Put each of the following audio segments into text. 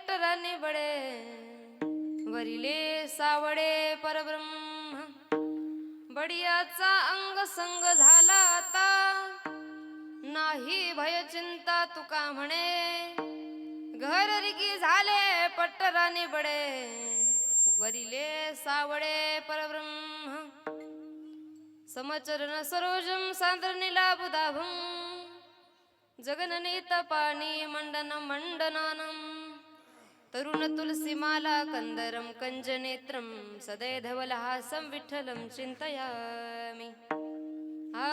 पट्टराने बडे वरिले सावडे परब्रह्म बडियाचा अंग संग झाला आता नाही भय चिंता तुका म्हणे घर रिगी झाले पट्टराने बडे वरिले सावडे परब्रह्म समचरण सरोजम सांद्रनीला बुधाभं जगननीत पाणी मंडन मंडनानं तरुण तुलसीमाला कंदरं कंजनेत्रं सदैधवलहासं विठ्ठलं चिंतयामि हा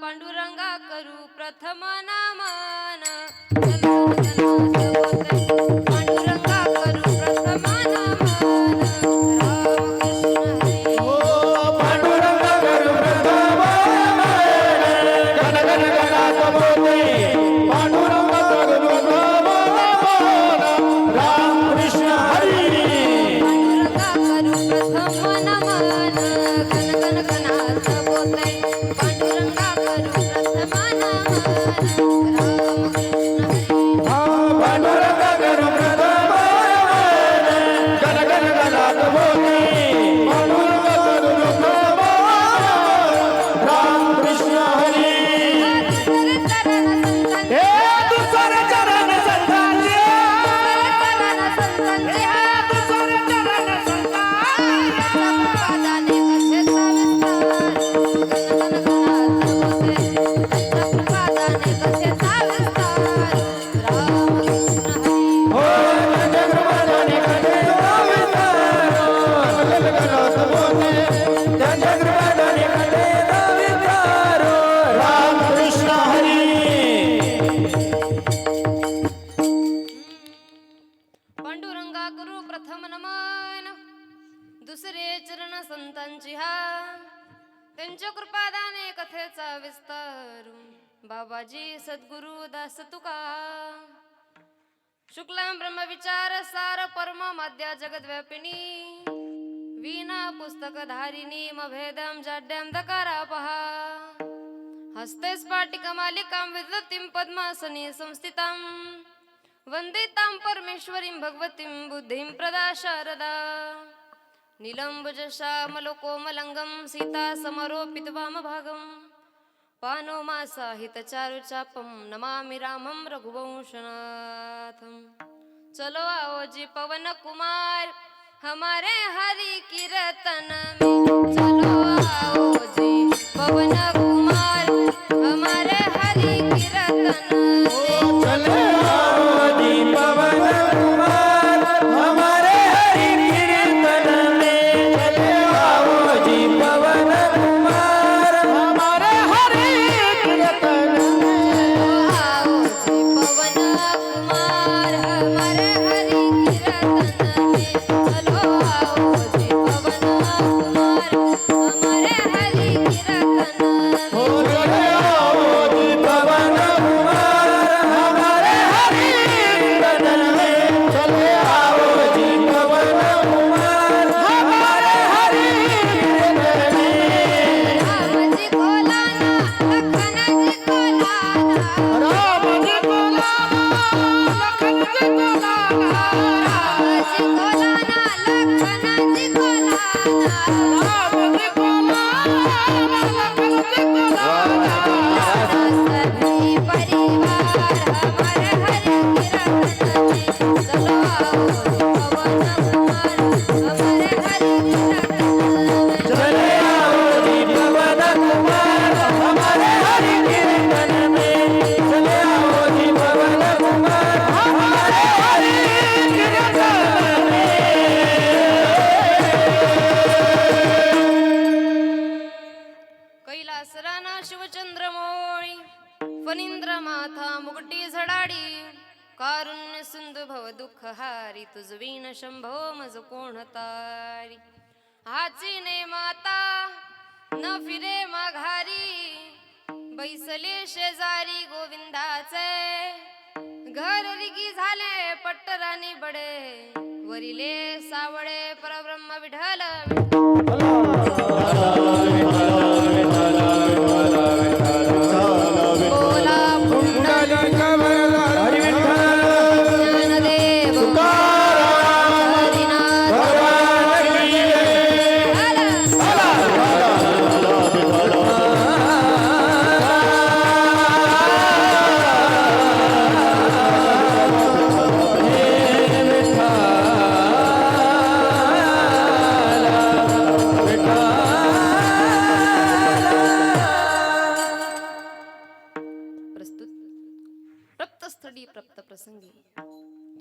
पांडुरंगा करू प्रथम नामान पांडुरंगा करू प्रथम नामान दुसरे चरण संतांची हा त्यांच्या कृपादाने कथेचा विस्तार बाबाजी सद्गुरु दास तुका शुक्लां ब्रह्म विचार सार परम मध्या जगद्व्यापिनी वीणा पुस्तक धारिणी मभेदं जाड्यां दकारा पहा हस्ते स्फाटिका मालिकां विदतिं पद्मासने संस्थितां वंदितां परमेश्वरीं भगवतीं बुद्धिं प्रदा शारदा नीलंबुज श्यामलोकोमलंगं सीता समरोपित वामभागं पानो मासाहित चारुचापं नमामि रामं रघुवंशनाथं चलो आओ जी पवन कुमार हमारे हरि कीर्तन में चलो आओ जी पवन कुमार हमारे हरि कीर्तन में चलो आओ जी पवन कुमार हमारे हरि कीर्तन में चलो आओ जी पवन कुमार हमारे हरि कीर्तन में आओ जी पवन कुमार हमारे हरि कीर्तन में चलो आओ जी पवन कुमार हमारे हरि कीर्तन हो में चलो आओ जी पवन कुमार हमारे हरि कीर्तन में चलो आओ जी पवन कुमार हमारे हरि कीर्तन में राम जी को लाना लखन जी को लाना राम जी को लाना लखन जी को लाना राम जी को लाना लखन जी को लाना राम जी को लाना लखन जी को लाना सभी परिवार हमारे हरि कीर्तन में चलो आओ पवन कुमार हमारे हरि कीर्तन में चले आओ जी पवन कुमार हमारे हरि कीर्तन में चले आओ जी पवन कुमार हमारे हरि कीर्तन में कैलासराना शिवचंद्र मोळी फणींद्र माथा मुगटी झडाडी कारुण्य सिंधू भव दुःख हारी तुझवीन शंभो मज कोण तारी हाची ने माता न फिरे माघारी बैसले शेजारी गोविंदाचे घर रिगी झाले पट्टरानी बडे वरिले सावळे परब्रह्म विठ्ठल बोला पुंडलिक हरि विठ्ठल ज्ञानदेव तुकाराम तत्स्थळी प्रप्त प्रसंगी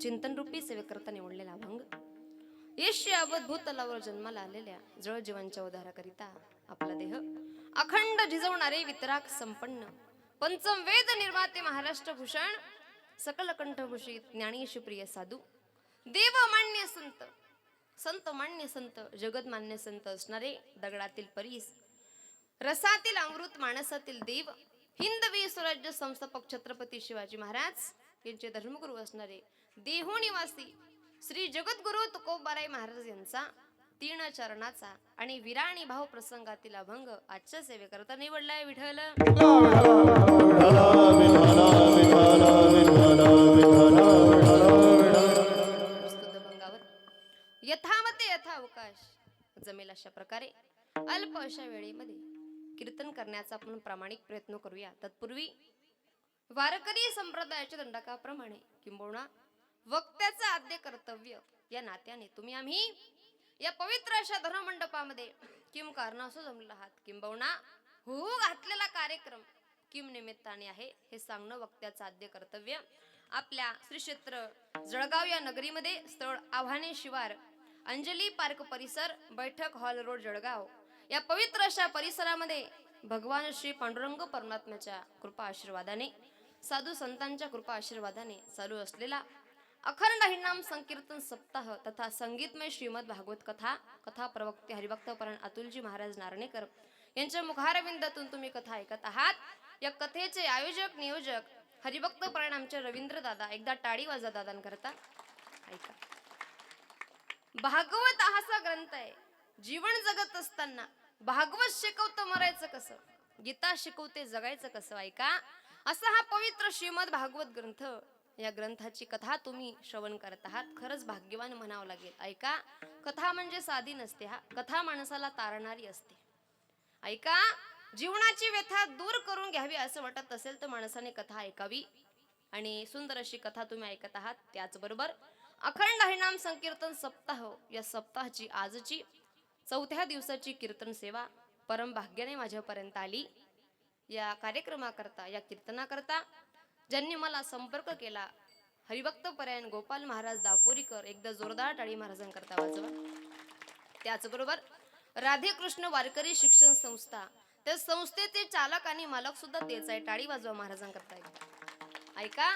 चिंतन रूपी सेवेकरता निवडलेला अभंग यश अवधभूत तलावर जन्माला आलेल्या जळ जीवांच्या उद्धाराकरिता आपला देह अखंड झिजवणारे वितराक संपन्न पंचम वेद निर्माते महाराष्ट्र भूषण सकल कंठभूषित ज्ञानी प्रिय साधू देव मान्य संत संत मान्य संत जगत मान्य संत असणारे दगडातील परीस रसातील अमृत माणसातील देव हिंदवी स्वराज्य संस्थापक छत्रपती शिवाजी महाराज यांचे धर्मगुरू असणारे देहू निवासी श्री जगद्गुरु तुकोबाराय महाराज यांचा 3 चरणाचा आणि विराणी भाव प्रसंगातील अभंग आजच्या सेवेकरता निवडलाय विठ्ठल. प्रस्तुत अभंगावर यथामते यथा अवकाश जमेल अशा प्रकारे अल्प अशा वेळेमध्ये कीर्तन करण्याचा आपण प्रामाणिक प्रयत्न करूया. तत्पूर्वी वारकरी संप्रदायाच्या दंडकाप्रमाणे किंबहुना वक्त्याचं आद्य कर्तव्य या नात्याने तुम्ही आम्ही या पवित्र अशा धर्ममंडपामध्ये किम कारणास्तव जमलेला आहात किंबहुना हो घातलेला कार्यक्रम किम निमित्ताने आहे हे सांगणं वक्त्याचं आद्य कर्तव्य. आपल्या श्री क्षेत्र जळगाव या नगरीमध्ये स्थळ आव्हाने शिवार अंजली पार्क परिसर बैठक हॉल रोड जळगाव या पवित्र अशा परिसरामध्ये भगवान श्री पांडुरंग परमात्म्याच्या कृपा आशीर्वादाने साधू संतांच्या कृपा आशीर्वादाने चालू असलेला अखंड हरिनाम संकीर्तन सप्ताह तथा संगीतमय श्रीमद भागवत कथा कथा प्रवक्ते हरिभक्त परायण अतुलजी महाराज नारणेकर यांच्या मुखारविंदातून तुम्ही कथा ऐकत आहात. या कथेचे आयोजक नियोजक हरिभक्त परायण आमचे रवींद्र दादा. एकदा टाळी वाजा दादांकरता. ऐका, भागवत हा ग्रंथ आहे. जीवन जगत असताना भागवत शिकवतं मरायचं कसं, गीता शिकवते जगायचं कसं. ऐका, असा हा पवित्र श्रीमद भागवत ग्रंथ, या ग्रंथाची कथा तुम्ही श्रवण करत आहात. खरंच भाग्यवान म्हणावं लागेल. ऐका, कथा म्हणजे साधी नसते. हा कथा माणसाला तारणारी असते. ऐका, जीवनाची व्यथा दूर करून घ्यावी असं वाटत असेल तर माणसाने कथा ऐकावी. आणि सुंदर अशी कथा तुम्ही ऐकत आहात. त्याचबरोबर अखंड हरिनाम संकीर्तन सप्ताह या सप्ताहाची आजची 4थ्या दिवसाची कीर्तन सेवा परम भाग्याने माझ्यापर्यंत आली. या कार्यक्रमाकरता या कीर्तनाकरता ज्यांनी मला संपर्क केला हरिभक्त परायण गोपाल महाराज दापोरीकर. एकदा जोरदार टाळी महाराजांकरता वाजवा. त्याचबरोबर राधे कृष्ण वारकरी शिक्षण संस्था, त्या संस्थेचे चालक आणि मालक सुद्धा तेच आहे. टाळी वाजवा महाराजांकरता. ऐका,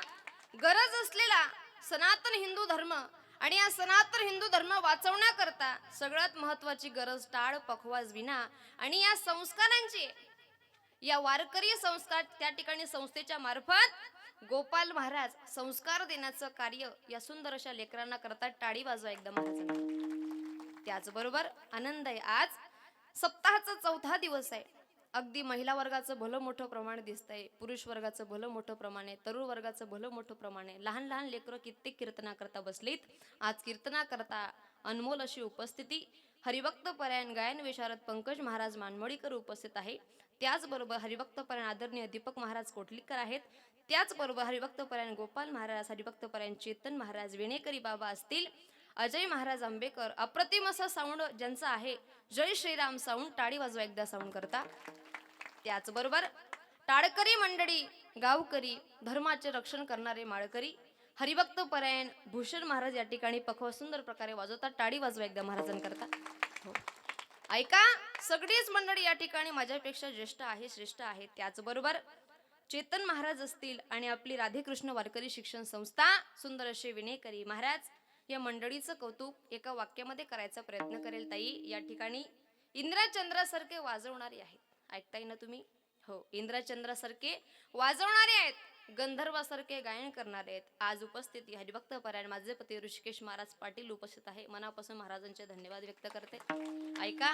गरज असलेला सनातन हिंदू धर्म आणि या सनातन हिंदू धर्म वाचवण्याकरता सगळ्यात महत्वाची गरज टाळ पखवाज विना आणि या संस्कारांची या वारकरी संस्कार त्या ठिकाणी संस्थेच्या मार्फत गोपाल महाराज संस्कार देण्याचं कार्य या सुंदर अशा लेकरांना करतात. टाळी वाजवा एकदा महाराजांना. त्याचबरोबर आनंद आहे. आज सप्ताहाचा 4था दिवस आहे. अगदी महिला वर्गाचं भलं मोठं प्रमाण दिसतंय, पुरुष वर्गाचं भलं मोठं प्रमाण आहे, तरुण वर्गाचं भलं मोठं प्रमाण आहे. लहान लहान लेकरं कित्येक कीर्तनाकरता बसलीत. आज कीर्तनाकरता अनमोल अशी उपस्थिती हरिभक्त परायण गायन विशारद पंकज महाराज मानमोळीकर उपस्थित आहे. त्याचबरोबर हरिभक्त परायण आदरणीय दीपक महाराज कोटलीकर आहेत. त्याचबरोबर हरिभक्त परायण गोपाल महाराज, हरिभक्त परायण चेतन महाराज, विणेकरी बाबा असतील, अजय महाराज आंबेकर, अप्रतिम असा साऊंड ज्यांचा आहे जय श्रीराम साऊंड. टाळी वाजवा एकदा साऊंड करता. त्याचबरोबर टाळकरी मंडळी, गावकरी, धर्माचे रक्षण करणारे माळकरी, हरिभक्त परायण भूषण महाराज या ठिकाणी पखवा सुंदर प्रकारे वाजवतात. टाळी वाजवा एकदा महाराजांकरता. हो, ऐका, सगळीच मंडळी या ठिकाणी माझ्यापेक्षा ज्येष्ठ आहे, श्रेष्ठ आहे. त्याचबरोबर चेतन महाराज असतील आणि आपली राधेकृष्ण वारकरी शिक्षण संस्था, सुंदर असे विनेकरी महाराज, या मंडळीचं कौतुक एका वाक्यामध्ये करायचा प्रयत्न करेल ताई. या ठिकाणी इंद्रचंद्रासारखे वाजवणारे आहेत. ऐकताय ना तुम्ही? हो, इंद्रचंद्रासारखे वाजवणारे आहेत, गंधर्वासारखे गायन करणारे आहेत. आज उपस्थिती हरिभक्त परायण माझे पती ऋषिकेश महाराज पाटील उपस्थित आहे. मनापासून महाराजांचे धन्यवाद व्यक्त करते. ऐका,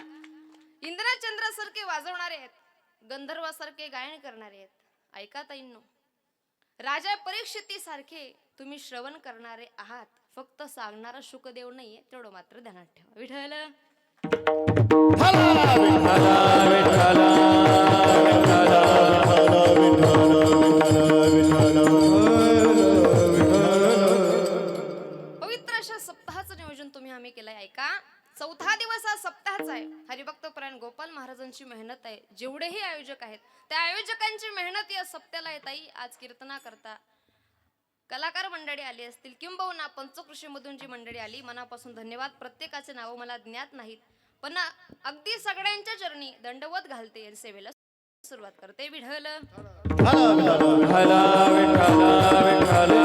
इंद्रचंद्रासारखे वाजवणारे आहेत, गंधर्वासारखे गायन करणारे आहेत. ऐका ताईंनो, राजा परीक्षितीसारखे तुम्ही श्रवण करणारे आहात. फक्त सांगणारा शुकदेव नाहीये, तेवढं मात्र ध्यानात ठेवा. विठ्ठल पवित्र अशा सप्ताहाचं नियोजन तुम्ही आम्ही केलंय. ऐका, 4था दिवस हा सप्ताहाचा आहे. हरिभक्त परायण गोपाल महाराजांची मेहनत आहे. जेवढेही आयोजक आहेत त्या आयोजकांची मेहनत या सप्त्याला येत आई. आज कीर्तना करता कलाकार मंडळी आली असतील किंबहुना पंचकृषीमधून जी मंडळी आली, मनापासून धन्यवाद. प्रत्येकाचे नाव मला ज्ञात नाहीत, पण अगदी सगळ्यांच्या चरणी दंडवत घालते आणि सेवेला सुरुवात करते. विठ्ठल विठ्ठला विठ्ठला विठ्ठल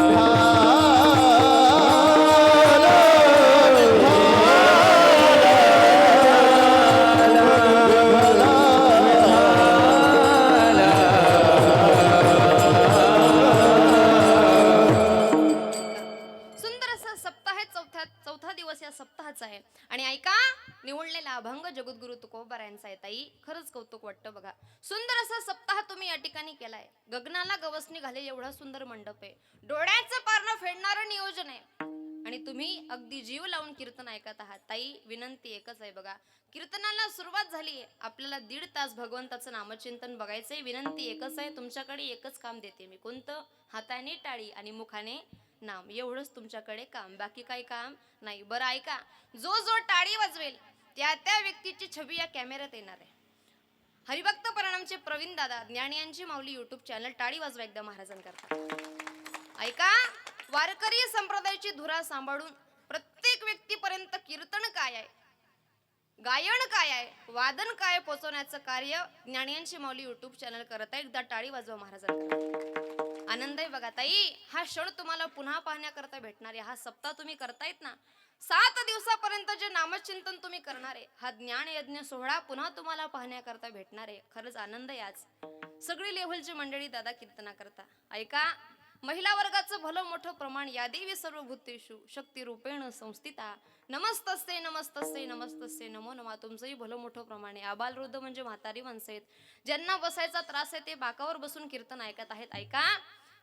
सुंदर असा सप्ताह आहे. चौथा दिवस या सप्ताहाचा आहे. आणि ऐका, निवडलेला अभंग जगद्गुरु तुकोबा यांचा आहे. ताई खरंच कौतुक वाटतं बघा. सुंदर असा सप्ताह तुम्ही या ठिकाणी केलाय. गगनाला गवसणी घाले एवढा सुंदर मंडप आहे. डोळ्याचं पारणं फेडणारं नियोजन आहे. आणि तुम्ही अगदी जीव लावून कीर्तन ऐकत आहात. ताई विनंती एकच आहे बघा, कीर्तनाला सुरुवात झाली, आपल्याला 1.5 तास भगवंताचं नामचिंतन बघायचंय. विनंती एकच आहे, तुमच्याकडे एकच काम देते मी. कोणतं? हाताने टाळी आणि मुखाने नाम, एवढंच तुमच्याकडे काम, बाकी काही काम नाही. बरं ऐका, जो जो टाळी वाजवेल त्या त्या व्यक्तीची छबी या कॅमेऱ्यात येणार आहे. हरिभक्त परिणामचे प्रवीण दादा, ज्ञानियांची माऊली युट्यूब चॅनल, टाळी वाजवा एकदा महाराजांकरता. ऐका, वारकरी संप्रदायाची धुरा सांभाळून प्रत्येक व्यक्तीपर्यंत कीर्तन काय आहे, गायन काय आहे, वादन काय पोहोचवण्याचं कार्य ज्ञानियांची माऊली युट्यूब चॅनल करत आहे. एकदा टाळी वाजवा महाराजांकरता. आनंद आहे बघा ताई, हा क्षण तुम्हाला पुन्हा पाहण्याकरता भेटणार आहे. हा सप्ताह तुम्ही करतायत ना, 7 दिवसापर्यंत जे नामचिंतन तुम्ही करणार आहे, हा ज्ञान यज्ञ सोहळा पुन्हा तुम्हाला पाहण्याकरता भेटणार आहे. खरंच आनंद आहे. आज सगळी लेव्हलची मंडळी दादा कीर्तना करता. ऐका, महिला वर्गाचं भलं मोठं प्रमाण, या देवी सर्वभूतेषु शक्ती रूपेण संस्थिता, नमस्तस्ते नमस्तस्ते नमस्तस्ते नमो नमः. तुमचंही भलं मोठं प्रमाण आहे. आबाल वृद्ध म्हणजे म्हातारी माणसं आहेत, ज्यांना बसायचा त्रास आहे ते बाकावर बसून कीर्तन ऐकत आहेत. ऐका,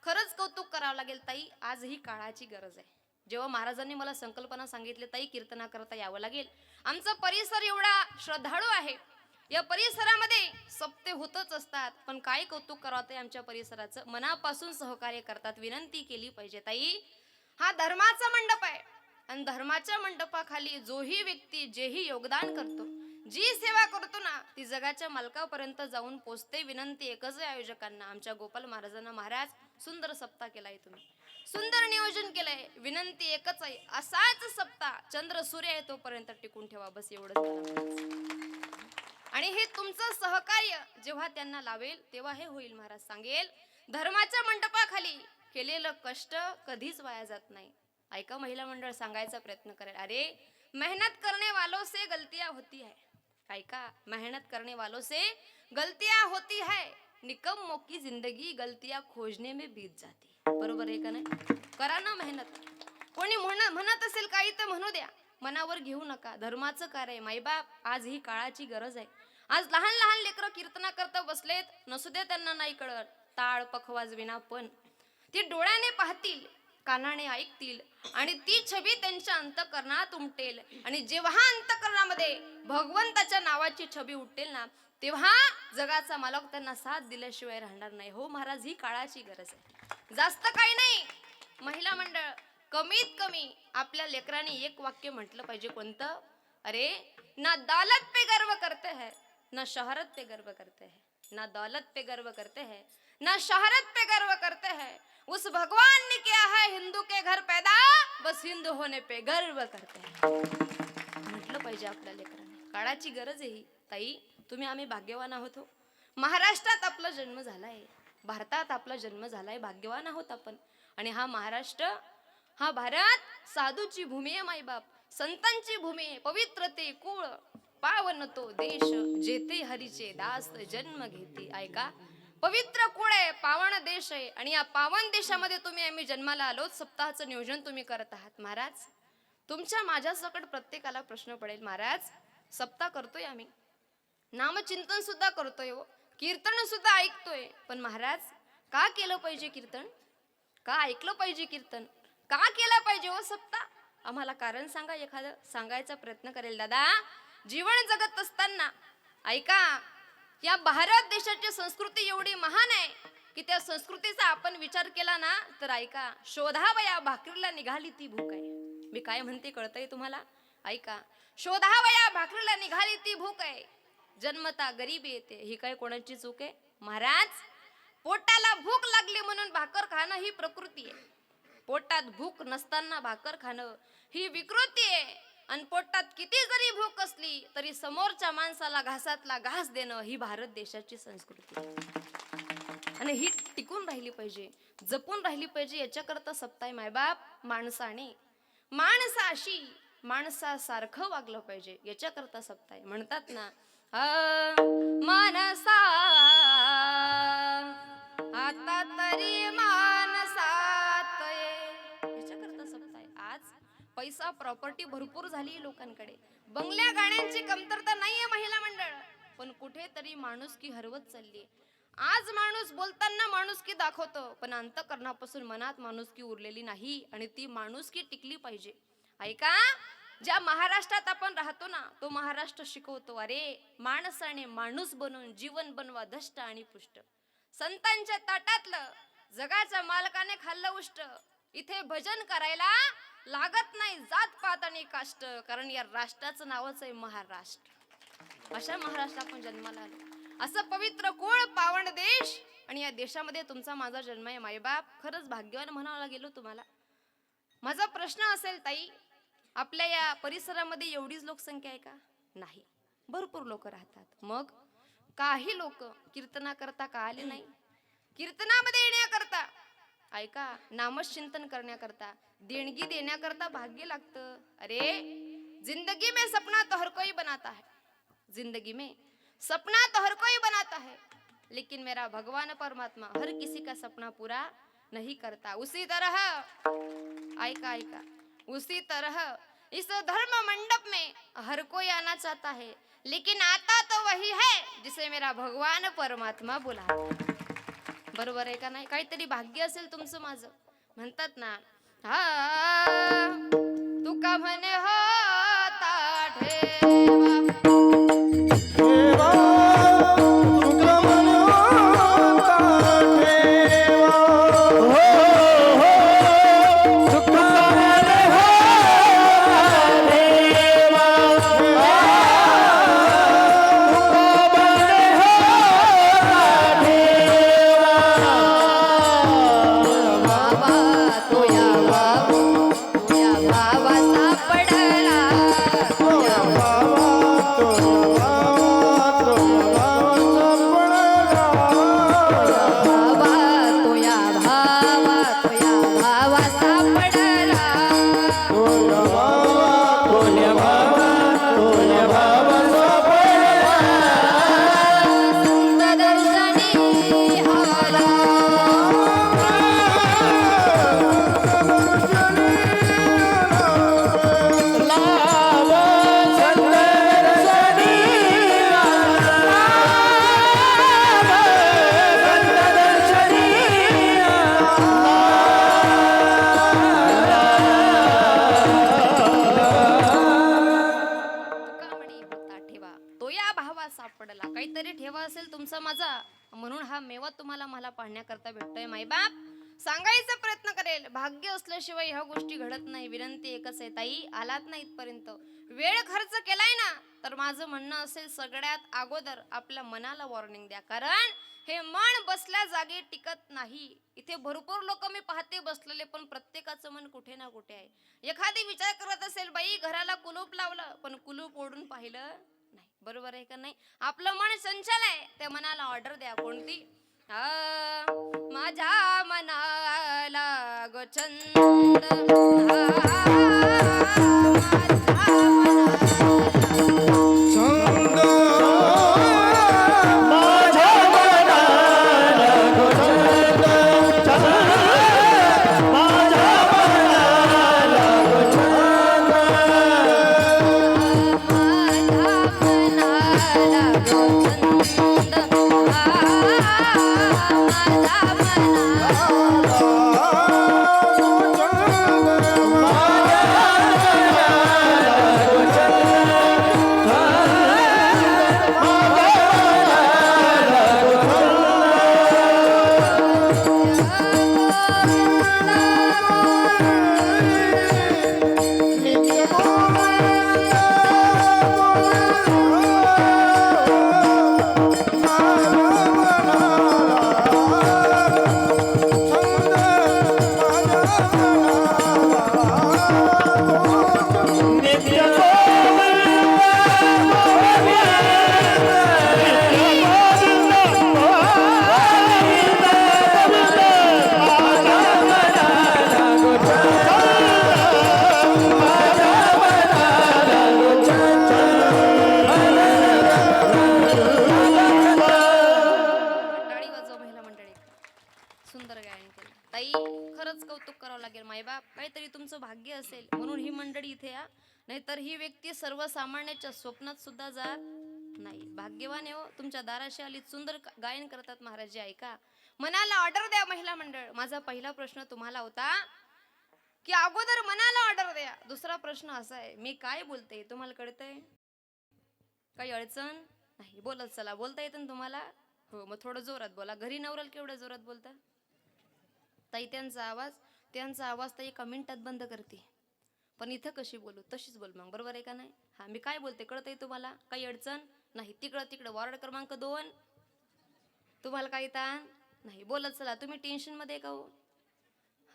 खरंच कौतुक करावं लागेल ताई, आज ही काळाची गरज आहे. जेव्हा महाराजांनी मला संकल्पना सांगितली, ताई कीर्तना करता यावं लागेल, आमचा परिसर एवढा श्रद्धाळू आहे, या परिसरामध्ये सप्ते होतच असतात, पण काय कौतुक करावं ते आमच्या परिसराचं, मनापासून सहकार्य करतात. विनंती केली पाहिजे ताई, हा धर्माचा मंडप आहे आणि धर्माच्या मंडपाखाली जोही व्यक्ती जेही योगदान करतो, जी सेवा करतो ना, ती जगाच्या मालकापर्यंत जाऊन पोचते. विनंती एकच आहे आयोजकांना, आमच्या गोपाल महाराजांना, महाराज सुंदर सप्ताह केलाय, तुम्ही सुंदर नियोजन केलंय. विनंती एकच आहे, असाच सप्ताह चंद्र सूर्य आहे तोपर्यंत टिकून ठेवा, बस एवढंच. आणि हे तुमचं सहकार्य जेव्हा त्यांना लावेल तेव्हा हे होईल. महाराज सांगेल, धर्माच्या मंडपाखाली केलेलं कष्ट कधीच वाया जात नाही. ऐका, महिला मंडळ सांगायचा प्रयत्न करेल, अरे मेहनत करने वालों से गलतियां होती है. ऐका, मेहनत करने वालों से गलतियां होती है, निकम्मों की जिंदगी गलतियां खोजने में बीत जाती. बरोबर आहे का नाही? करा ना मेहनत. कोणी म्हणत असेल काही तर म्हणू द्या, मनावर घेऊ नका. धर्माचं कार्य, माईबाप, आज ही काळाची गरज आहे. आज लहान लहान लेकरं कीर्तना करता बसलेत, नसू द्या, त्यांना नाही कळत टाळ पखवाज विना, पण ती डोळ्याने पाहतील, कानाने ऐकतील आणि ती छबी त्यांच्या अंतःकरणात उमटेल. आणि जेव्हा अंतःकरणामध्ये भगवंताच्या नावाची छबी उठेल ना, तेव्हा जगाचा मालक त्यांना साथ दिल्याशिवाय राहणार नाही. हो महाराज, ही काळाची गरज आहे. जास्त काही नाही. महिला मंडळ, कमीत कमी आपल्या लेकरांनी एक वाक्य म्हटलं पाहिजे. कोणतं? अरे ना दौलत पे गर्व करते हैं, ना शहरत पे गर्व करते हैं, ना दौलत पे गर्व करते हैं, ना शहरत पे गर्व करते हैं, उस भगवान ने किया है हिंदू के घर पैदा, बस हिंदू होने पे गर्व करते हैं. म्हटलं पाहिजे आपल्या लेकरांनी. काळाची गरज आहे ही. ताई, तुम्ही आम्ही भाग्यवान आहोत. हो, महाराष्ट्रात आपला जन्म झालाय, भारतात आपला जन्म झालाय, भाग्यवान आहोत आपण. आणि हा महाराष्ट्र, हा भारत साधूची भूमी आहे माईबाप, संतांची भूमी आहे. पवित्र ते कुळ, पावन तो देश, जेथे हरीचे दास जन्म घेते. ऐका, पवित्र कुळ आहे, पावन देश आहे, आणि या पावन देशामध्ये तुम्ही आम्ही जन्माला आलो. सप्ताहाचं नियोजन तुम्ही करत आहात. महाराज, तुमच्या माझ्या सकट प्रत्येकाला प्रश्न पडेल, महाराज सप्ताह करतोय आम्ही, नामचिंतन सुद्धा करतोय, हो कीर्तन सुद्धा ऐकतोय, पण महाराज का केलं पाहिजे कीर्तन, का ऐकलं पाहिजे कीर्तन, का केला पाहिजे हो सप्ताह, आम्हाला कारण सांगा एखादं. सांगायचा प्रयत्न करेल. दादा, जीवन जगत असताना ऐका, या भारत देशाची संस्कृती एवढी महान आहे की त्या संस्कृतीचा आपण विचार केला ना, तर ऐका, शोधावया भाकरीला निघाली ती भूक आहे. मी काय म्हणते कळतंय तुम्हाला? ऐका, शोधावया भाकरीला निघाली ती भूक आहे, जन्मता गरीबी येते, ही काय कोणाची चूक आहे? महाराज, पोटाला भूक लागली म्हणून भाकर खाणं ही प्रकृती आहे. पोटात भूक नसताना भाकर खाणं ही विकृती आहे. आणि पोटात किती जरी भूक असली तरी समोरच्या माणसाला घासातला घास देणं ही भारत देशाची संस्कृती आहे. आणि ही टिकून राहिली पाहिजे, जपून राहिली पाहिजे. याच्याकरता सप्ताह मायबाप माणसाने माणसाशी माणसासारखं वागलं पाहिजे. याच्याकरता सप्ताह म्हणतात ना, मानसा आता तरी मानसात ये. याच्याकरता सप्ताह. आज पैसा प्रॉपर्टी भरपूर झाली लोकांकडे, बंगल्या गाड्यांची कमतरता नाहीये महिला मंडळ, पण कुठेतरी माणुसकी हरवत चालली. आज माणूस बोलताना माणुसकी दाखवतो, पण अंतःकरणापासून मनात माणुसकी उरलेली नाही. आणि ती माणुसकी टिकली पाहिजे. ऐका, ज्या महाराष्ट्रात आपण राहतो ना, तो महाराष्ट्र शिकवतो, अरे माणसाने माणूस बनून जीवन बनवा धष्ट आणि पुष्ट. संतांच्या ताटातलं जगाच्या मालकाने खाल्लं उष्ट. इथे भजन करायला लागत नाही जात पात आणि काष्ट, कारण या राष्ट्राचं नावच आहे महाराष्ट्र. अशा महाराष्ट्रात आपण जन्माला आलो. असं पवित्र कुळ पावन देश, आणि या देशामध्ये तुमचा माझा जन्म आहे. मायबाप खरंच भाग्यवान म्हणावं गेलो तुम्हाला. माझा प्रश्न असेल, ताई आपल्या या परिसरामध्ये एवढीच लोकसंख्या आहे का? नाही, भरपूर लोक राहतात. मग काही लोक कीर्तना करता का आले नाही? कीर्तनामध्ये येण्याकरता, ऐका, नामचिंतन करण्याकरता, देणगी देण्याकरता भाग्य लागतं. अरे जिंदगी में सपना तो हर कोई बनाता है, जिंदगी में सपना तो हर कोई बनाता है, लेकिन मेरा भगवान परमात्मा हर किसी का सपना पूरा नहीं करता. उसी तरह, ऐका ऐका, उसी तरह इस धर्म मंडप में हर कोई आना चाहता है, लेकिन आता तो वही है जिसे मेरा भगवान परमात्मा बुला. बरोबर आहे का नाही? काहीतरी भाग्य असेल तुमचं माझं. म्हणतात ना, तू का म्हणे होता ठेवा, देवा तुका मनोता ठेवा. हो हो तुका मन होता देवा. तुका मन होता देवा. बाबा तुया भावा सापडला, तुया भावा बाबा तुया भावा सापडला. दर्शनी आला, सापडला. काहीतरी ठेवा असेल तुमचा माझा, म्हणून हा मेवा तुम्हाला मला पाहण्याकरता भेटतोय. मायबाप सांगायचा प्रयत्न करेल, भाग्य असल्याशिवाय ह्या गोष्टी घडत नाही. विनंती एकच आहे, ताई आलात ना इथपर्यंत, वेळ खर्च केलाय ना, तर माझं म्हणणं असेल सगळ्यात अगोदर आपल्या मनाला वॉर्निंग द्या, कारण हे मन बसल्या जागी टिकत नाही. इथे भरपूर लोक मी पाहते बसलेले, पण प्रत्येकाचं मन कुठे ना कुठे आहे. एखादी विचार करत असेल, बाई घराला कुलूप लावलं पण कुलूप ओढून पाहिलं नाही. बरोबर आहे का नाही? आपलं मन चंचल आहे, त्या मनाला ऑर्डर द्या. कोणती? माझ्या मनाला ग छंद, माझ्या काहीतरी तुमचं भाग्य असेल म्हणून ही मंडळी इथे या, नाहीतर ही व्यक्ती सर्वसामान्याच्या स्वप्नात सुद्धा जात नाही. भाग्यवान आहे हो, तुमच्या दाराशी आली, सुंदर गायन करतात महाराज. ऐका, मनाला ऑर्डर द्या महिला मंडळ. माझा पहिला प्रश्न तुम्हाला होता की अगोदर मनाला ऑर्डर द्या. दुसरा प्रश्न असा आहे, मी काय बोलते तुम्हाला कळतंय? काही अडचण नाही, बोलत चला. बोलता येतं ना तुम्हाला? हो, मग थोडं जोरात बोला. घरी नवराल केवढं जोरात बोलता ताई? त्यांचा आवाज ताई एका मिनिटात बंद करते, पण इथं कशी बोलू तशीच बोल मग, बरोबर आहे का नाही? हा, मी काय बोलते कळतंय तुम्हाला? काही अडचण नाही. तिकडं वॉर्ड क्रमांक 2, तुम्हाला काही ताण नाही, बोलत चला. तुम्ही टेन्शन मध्ये का हो?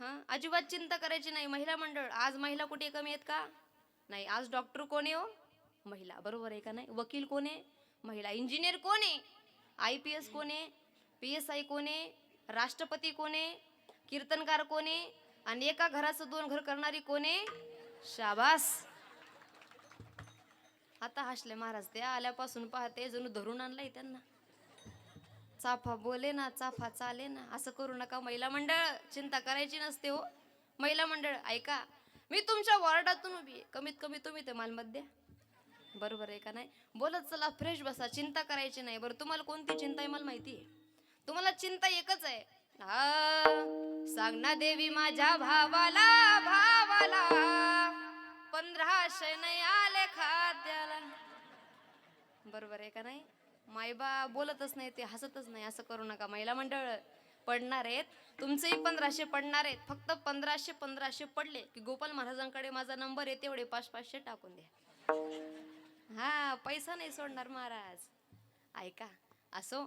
हा, अजिबात चिंता करायची नाही. महिला मंडळ, आज महिला कुठे कमी आहेत का? नाही. आज डॉक्टर कोण आहे हो? महिला, बरोबर आहे का नाही? वकील कोण आहे? महिला. इंजिनियर कोण आहे? IPS कोण आहे? PSI कोण आहे? राष्ट्रपती कोण आहे? कीर्तनकार कोण आहे? आणि एका घराचं 2 घर करणारी कोण आहे? शाबास. आता हसले महाराज. त्या आल्यापासून पाहते जणू धरून आणलाय त्यांना. चाफा बोले ना, चाफा चाले ना. असं करू नका महिला मंडळ, चिंता करायची नसते हो. महिला मंडळ ऐका, मी तुमच्या वॉर्डातून उभी आहे, कमीत कमी तुम्ही ते मालमध्ये, बरोबर आहे का नाही? बोलत चला, फ्रेश बसा, चिंता करायची नाही. बरं, तुम्हाला कोणती चिंता आहे मला माहिती आहे. तुम्हाला चिंता एकच आहे. सांग ना देवी माझ्या भावाला 1500 नाही आले खात्याला, बरोबर आहे का नाही? मायबा बोलतच नाही, ते हसतच नाही. असं करू नका महिला मंडळ. पडणार आहेत तुमचेही 1500 पडणार आहेत. फक्त 1500 पडले की गोपाल महाराजांकडे माझा नंबर आहे, तेवढे 500 टाकून द्या. हा, पैसा नाही सोडणार महाराज. ऐका, असो,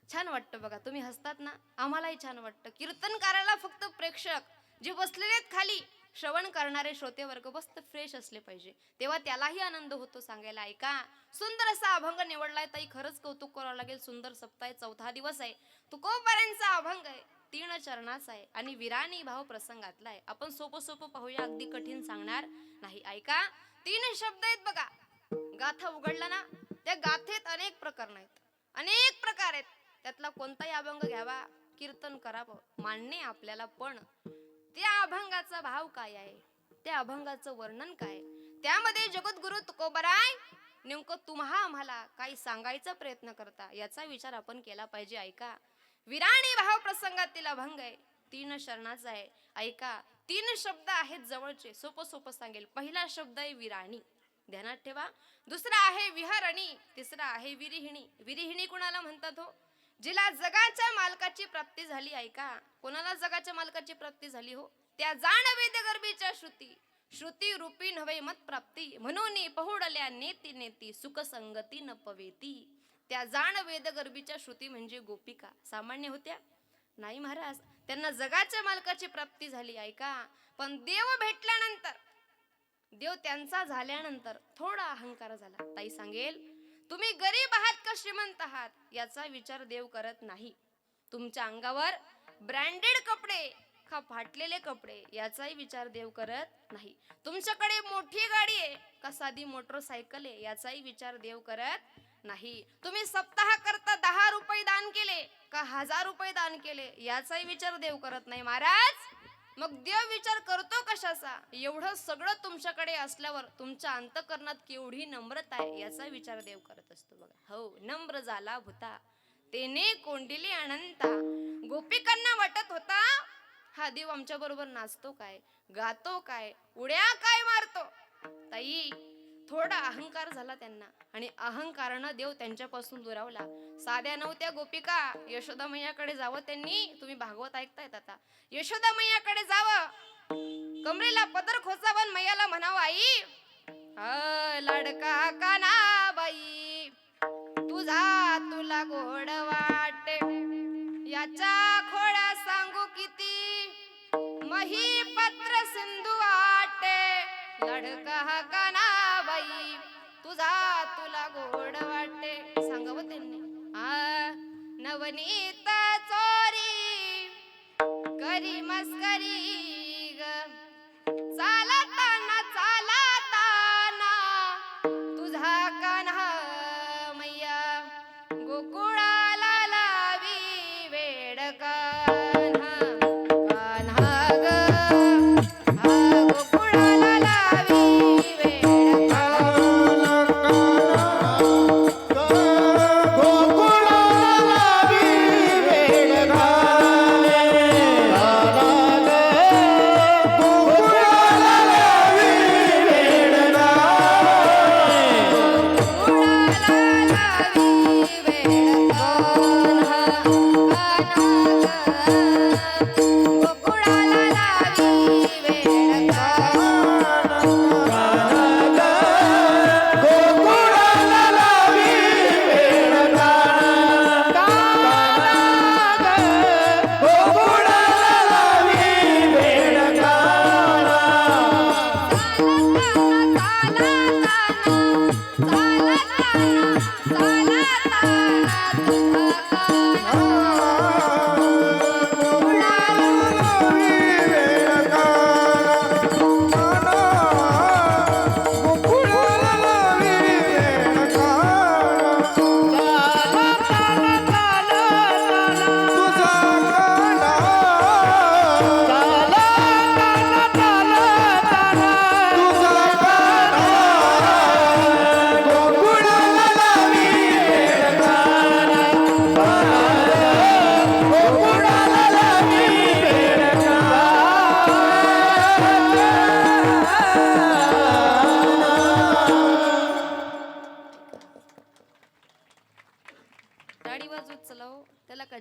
छान वाटतं बघा, तुम्ही हसतात ना, आम्हालाही छान वाटतं. कीर्तनकाराला फक्त प्रेक्षक जे बसलेले आहेत खाली, श्रवण करणारे श्रोते वर्ग मस्त फ्रेश असले पाहिजे, तेव्हा त्यालाही आनंद होतो सांगायला. ऐका, सुंदर असा अभंग निवडलाय ताई, खरंच कौतुक करावं लागेल. सुंदर सप्ताह, 4था दिवस आहे. तुकोबारांचा अभंग आहे, 3 चरणाचा आहे आणि विराणी भाव प्रसंगातला आहे. आपण सोपं पाहूया, अगदी कठीण सांगणार नाही. ऐका, 3 शब्द आहेत बघा. गाथा उघडला ना, त्या गाथेत अनेक प्रकार आहेत, अनेक प्रकार आहेत. त्यातला कोणताही अभंग घ्यावा, कीर्तन करावं, मान्य आपल्याला, पण त्या अभंगाचा भाव काय आहे, त्या अभंगाचं वर्णन काय, त्यामध्ये जगद्गुरु तुकोबाराय नेमकं तुम्हा आम्हाला काही सांगायचा प्रयत्न करता, याचा विचार आपण केला पाहिजे. ऐका, विराणी भाव प्रसंगातील अभंग आहे, 3 शरणाचा आहे. ऐका, 3 शब्द आहेत जवळचे, सोपं सांगेल. पहिला शब्द आहे विराणी, ध्यानात ठेवा. दुसरा आहे विहरणी, तिसरा आहे विरिहिणी. विरिहिणी कुणाला म्हणतात हो? जिला जगाच्या मालकाची प्राप्ती झाली. ऐका, कोणाला जगाच्या मालकाची प्राप्ती झाली हो? त्या जाण वेद गर्भीच्या श्रुती रूपी नव्हे मत प्राप्ती, म्हणून पहुडल्या नेती सुख संगती न पवेती. त्या जाण वेद गर्भीच्या श्रुती म्हणजे गोपिका सामान्य होत्या? नाही महाराज, त्यांना जगाच्या मालकाची प्राप्ती झाली. ऐका, पण देव भेटल्यानंतर, देव त्यांचा झाल्यानंतर थोडा अहंकार झाला. ताई सांगेल, तुम्ही गरीब आहात का श्रीमंत आहात याचा विचार देव करत नाही. तुमच्या अंगावर ब्रँडेड कपडे का फाटलेले कपडे याचाही विचार देव करत नाही. तुमच्याकडे मोठी गाडी आहे का साधी मोटरसायकल आहे याचाही विचार देव करत नाही. तुम्ही सप्ताह करता 10 रुपये दान केले का 1000 रुपये दान केले याचाही विचार देव करत नाही महाराज. मग देव विचार करतो कशाचा? एवढं सगळं तुमच्याकडे असल्यावर तुमच्या अंतःकरणात केवढी नम्रता आहे याचा विचार देव करत असतो बघा. हो, नम्र झाला भूता तेने कोंडिली अनंता. गोपिकांना वाटत होता हा देव आमच्या बरोबर नाचतो काय, गातो काय, उड्या काय मारतो. ताई, थोडा अहंकार झाला त्यांना आणि अहंकारानं देव त्यांच्यापासून दुरावला. साध्या नव्हत्या गोपिका. यशोदा मैयाकडे जावं त्यांनी. तुम्ही भागवत ऐकतायत आता. यशोदा मैयाकडे जावं, कमरेला पदर खोचावं, मैयाला म्हणावं, आई लाडका कानाबाई तुझा तुला गोड वाटे, याच्या खोड्या सांगू किती, मही पत्र सिंधू वाटे, लाडका कानाबाई तुझा तुला गोड वाटे. सांगावं त्यांनी. नवनीत चोरी करी मस्करी ग, चालताना तुझा कान्हा मैया गोकुळाला लावी वेड कान्हा, कान्हा ग.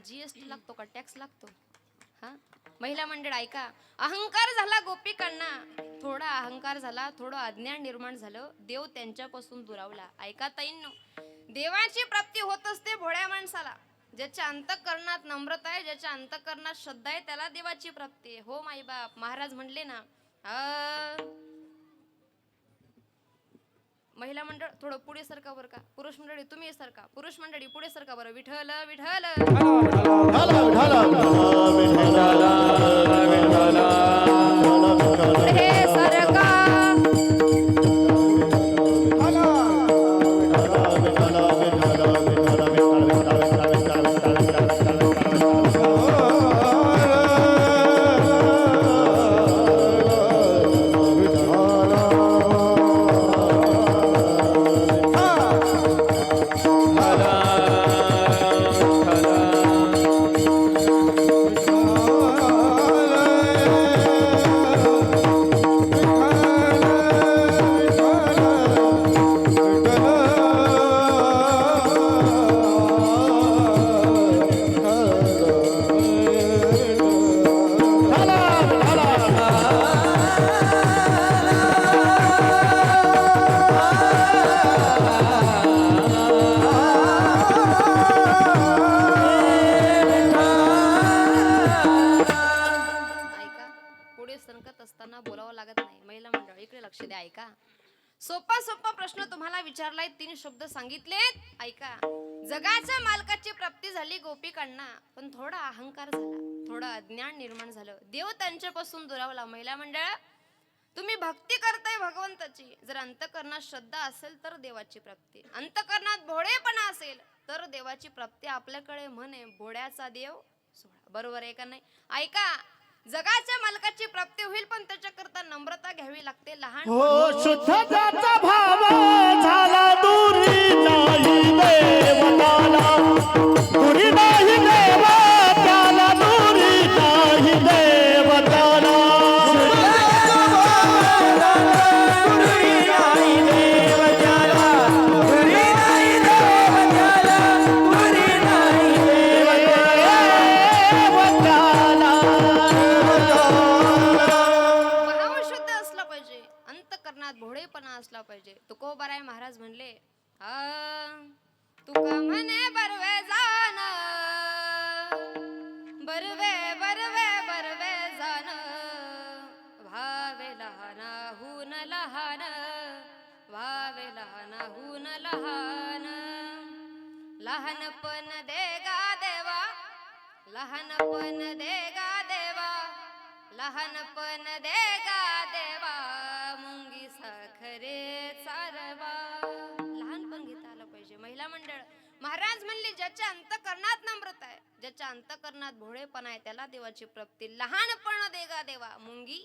GST लागतो का टॅक्स लागतो हा महिला मंडळ ऐका अहंकार झाला गोपिकांना थोडा अहंकार झाला थोडं अज्ञान निर्माण झालं देव त्यांच्यापासून दुरावला ऐका ताईंनो देवाची प्राप्ती होत असते भोळ्या माणसाला ज्याच्या अंतःकरणात नम्रता आहे ज्याच्या अंतःकरणात श्रद्धा आहे त्याला देवाची प्राप्ती आहे हो माईबाप महाराज म्हणले ना महिला मंडळ थोडं पुढे सरका बरं का पुरुष मंडळी तुम्ही सरका पुरुष मंडळी पुढे सरका बरं विठ्ठल विठ्ठल हे सरका सोपा सोपा प्रश्न तुम्हाला विचारलाय 3 शब्द सांगितलेत ऐका जगाच्या मालकाची प्राप्ती झाली गोपिकांना पण थोडा अहंकार झाला थोडं अज्ञान निर्माण झालं देव त्यांच्यापासून दुरावला महिला मंडळ तुम्ही भक्ती करताय भगवंताची जर अंतःकरणात श्रद्धा असेल तर देवाची प्राप्ती अंतःकरणात भोळेपणा असेल तर देवाची प्राप्ती आपल्याकडे म्हणे भोळ्याचा देव सोहळा बरोबर आहे का नाही ऐका जगाच्या मालकाची प्राप्ती होईल पण त्याच्याकरता नम्रता घ्यावी लागते लहान हो शुद्धताचा भाव झाला दुरी नाही देवताला दुरी नाही देवताला दुरी नाही देवताला असला पाहिजे तुकोबाराय महाराज म्हणले तुका म्हणे बरवे जान बरवे बरवे बरवे जान भावे लहानाहून लहान भावे लहानाहून लहान लहानपण देगा देवा लहानपण देगा देवा लहानपण देगा देवा मुंगी साखरे चारवा लहानपण घेता आलं पाहिजे महिला मंडळ महाराज म्हणले ज्याच्या अंतःकरणात नम्रता आहे ज्याच्या अंतःकरणात भोळेपणा आहे त्याला देवाची प्राप्ती लहानपण देगा देवा मुंगी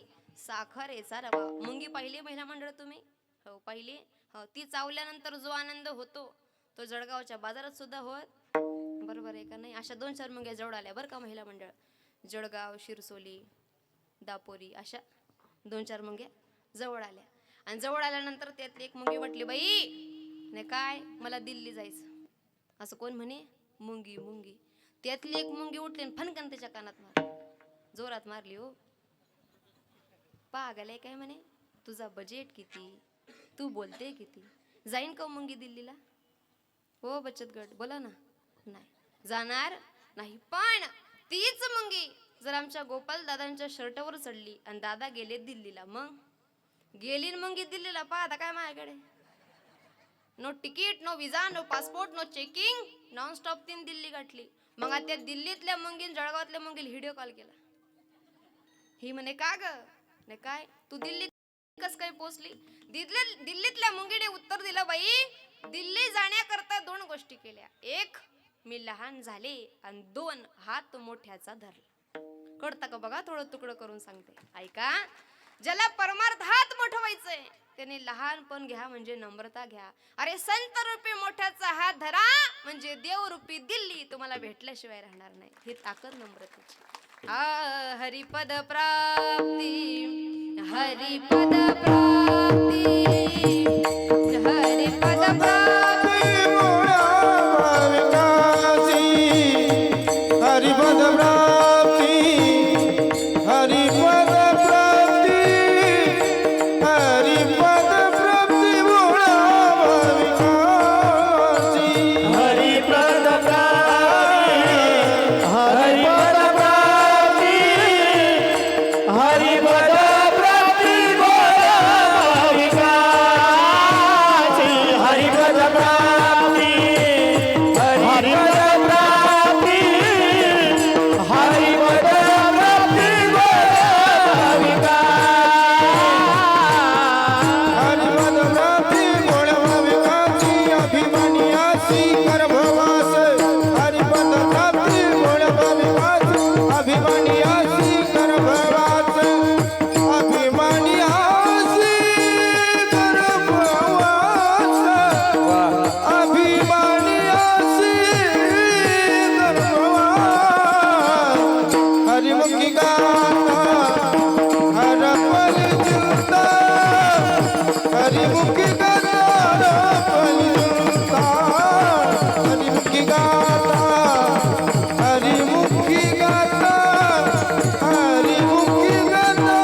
साखरे चारवा मुंगी पाहिली महिला मंडळ तुम्ही हो पाहिली हो ती चावल्यानंतर जो आनंद होतो तो जळगावच्या बाजारात सुद्धा होत बरोबर आहे का नाही अशा 2-4 मुंग्या जवळ आल्या बरं का महिला मंडळ जळगाव शिरसोली दापोरी अशा 2-4 मुंग्या जवळ आल्या आणि जवळ आल्यानंतर त्यातली एक मुंगी म्हटली बाई नाही काय मला दिल्ली जायचं असं कोण म्हणे मुंगी मुंगी त्यातली एक मुंगी उठली आणि फनकन त्याच्या कानात मार जोरात मारली हो पागल आहे काय म्हणे तुझा बजेट किती तू बोलते किती जाईन का मुंगी दिल्लीला हो बचत गट बोला ना नाही जाणार नाही पण तीच मुंगी जर आमच्या गोपाल दादांच्या शर्टावर चढली आणि दादा गेले दिल्लीला मग गेली मुंगी दिल्लीला पहा आता काय माझ्याकडे no ticket no visa no passport no checking non stop 3 Delhi गाठली मग त्या दिल्लीतल्या मुंगीन जळगावातल्या मुंगीला व्हिडिओ कॉल केला ही म्हणे का ग नाही काय तू दिल्ली कस काय पोचली दिल्लीतल्या मुंगीने उत्तर दिलं बाई दिल्ली जाण्याकरता 2 गोष्टी केल्या एक मी लहान झाले आणि 2 हात मोठ्याचा धरला कळतं का बघा थोडं तुकडं करून सांगते ऐका ज्याला परमार्थात मोठं व्हायचंय त्याने लहानपण घ्या म्हणजे नम्रता घ्या अरे संत रूपी मोठ्याचा हात धरा म्हणजे देव रूपी दिल्ली तुम्हाला भेटल्याशिवाय राहणार नाही ही ताकद नम्रतेची हरिपद प्राप्ती हरिपद प्राप्ती हरिपद प्राप्ती हरिमुखी गाता पंचुता हरिमुखी गाता हरिमुखी गाता हरिमुखी गाता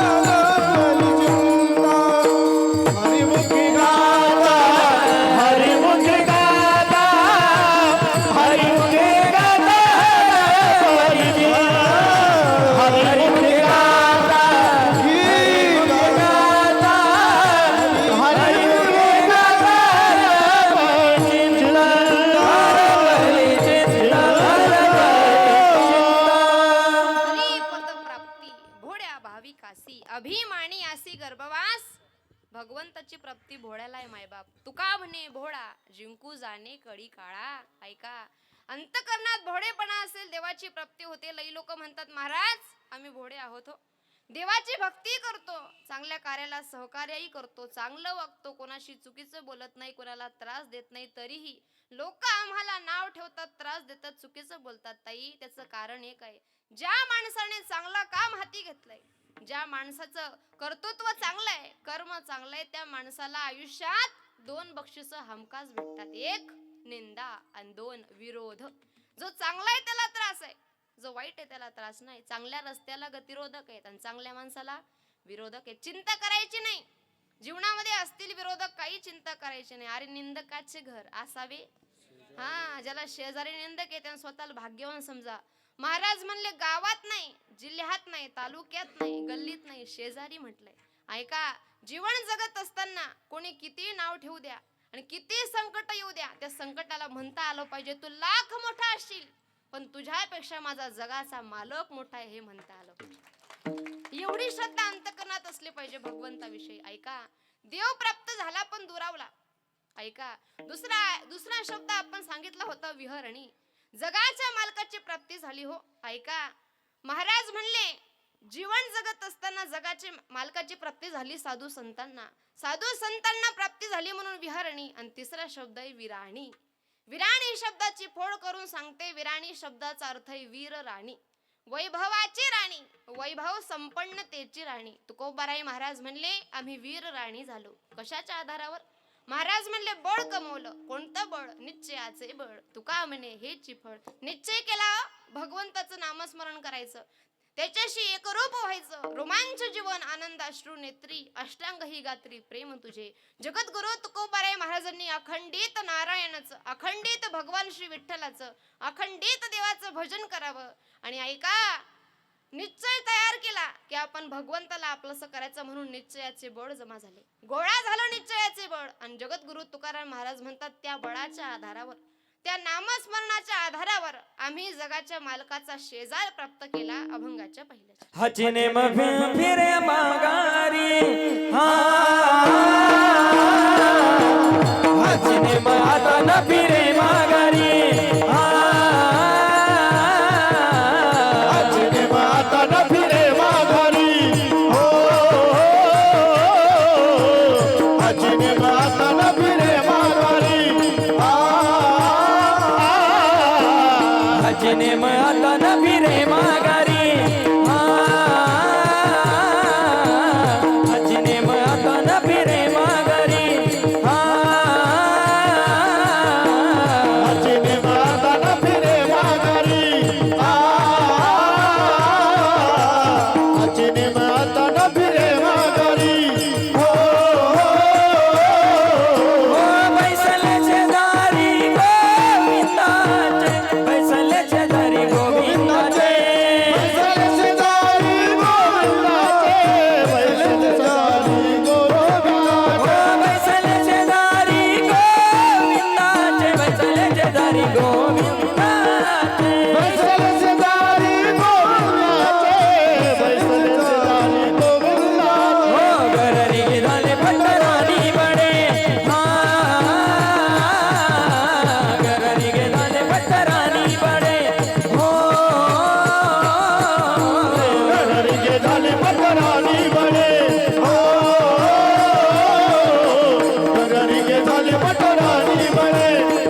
पंचुता हरिमुखी गाता हरिमुखी गाता हरिमुखी गाता हरिमुखी गाता प्राप्ती भोड्या भाविकासी अभिमानी आसी गर्भवास भगवंताची प्राप्ती भोड्याला आहे मायबाप तुका म्हणे भोळा जिंकू जाणे कडी काळा ऐका अंतकरणात भोडेपणा असेल देवाची प्राप्ती होते लई लोक म्हणतात महाराज आम्ही भोडे आहोत हो देवाची भक्ती करतो चांगल्या कार्याला सहकार्यही करतो चांगलं वागतो कोणाशी चुकीचं बोलत नाही कोणाला त्रास देत नाही तरीही लोक आम्हाला नाव ठेवतात त्रास देतात चुकीचं बोलतात ताई त्याचं कारण एक आहे ज्या माणसाने चांगलं काम हाती घेतलंय ज्या माणसाचं कर्तृत्व चांगलं आहे कर्म चांगलं आहे त्या माणसाला आयुष्यात 2 बक्षीस हमखास भेटतात एक निंदा आणि 2 विरोध जो चांगला आहे त्याला त्रास आहे जो वाईट आहे त्याला त्रास नाही चांगल्या रस्त्याला गतिरोधक आहेत आणि चांगल्या माणसाला विरोधक आहेत चिंता करायची नाही जीवनामध्ये असतील विरोधक काही चिंता करायची नाही अरे निंदकाचे घर असावे हा ज्याला शेजारी निंदक आहे त्याने स्वतःला भाग्यवान समजा महाराज म्हणले गावात नाही जिल्ह्यात नाही तालुक्यात नाही गल्लीत नाही शेजारी म्हटलंय ऐका जीवन जगत असताना कोणी किती नाव ठेवू द्या आणि किती संकट येऊ द्या त्या संकटाला म्हणता आलं पाहिजे तू लाख मोठा असशील पण तुझ्यापेक्षा माझा जगाचा मालक मोठा आहे हे म्हणता आलं पाहिजे एवढी श्रद्धा अंतकरणात असली पाहिजे भगवंताविषयी ऐका देव प्राप्त झाला पण दुरावला ऐका दुसरा शब्द आपण सांगितला होता विहरणी जगाच्या मालकाची प्राप्ती झाली हो ऐका महाराज म्हणले जीवन जगत असताना जगाच्या मालकाची प्राप्ती झाली साधू संतांना प्राप्ती झाली म्हणून विहरणी आणि तिसरा शब्द आहे विराणी विराणी शब्दाची फोड करून सांगते विराणी शब्दाचा अर्थ आहे वीर राणी वैभवाची राणी वैभव संपन्नतेची राणी तुकोबाराय महाराज म्हणले आम्ही वीर राणी झालो कशाच्या आधारावर महाराज म्हणले बळ कमवलं कोणतं बळ निश्चयाचे बळ तुका म्हणे हेची फळ निश्चय केला भगवंताचं नामस्मरण करायचं त्याच्याशी एकरूप व्हायचं रोमांच जीवन आनंद अश्रू नेत्री अष्टांग ही गात्री प्रेम तुझे जगद्गुरु तुकोबाराय महाराजांनी अखंडित नारायणाचं अखंडित भगवान श्री विठ्ठलाचं अखंडित देवाचं भजन करावं आणि ऐका निश्चय तयार केला की आपण भगवंताला आपलंसं करायचं म्हणून निश्चयाचे बळ जमा झाले गोळा झालं निश्चयाचे बळ आणि जगद्गुरु तुकाराम महाराज म्हणतात त्या बळाच्या आधारावर त्या नामस्मरणाच्या आधारावर आम्ही जगाच्या मालकाचा शेजार प्राप्त केला अभंगाच्या पहिल्या हचिने फिरे मागारी हचिने आता न फिरे मागारी हचिने आता न फिरे माघारी हो हचिने आता न फिरे माघारी हचिने आता न फिरे माघारी हचिने आता न फिरे माघारी हचिने आता न फिरे माघारी हचिने आता न फिरे माघारी हो बैसल्याचे दारी गोविंदाचे बैसल्याचे दारी गोविंदाचे बैसल्याचे दारी गोविंदाचे बैसल्याचे दारी गोविंदाचे बैसल्याचे दारी गोविंदाचे बैसल्याचे दारी गोविंदाचे बैसल्याचे दारी गोविंदाचे बैसल्याचे दारी गोविंदाचे हो गररी झाले पटरानी बडे गररी झाले पटरानी बडे हो गररी झाले पटरानी बडे हो गररी झाले पटरानी बडे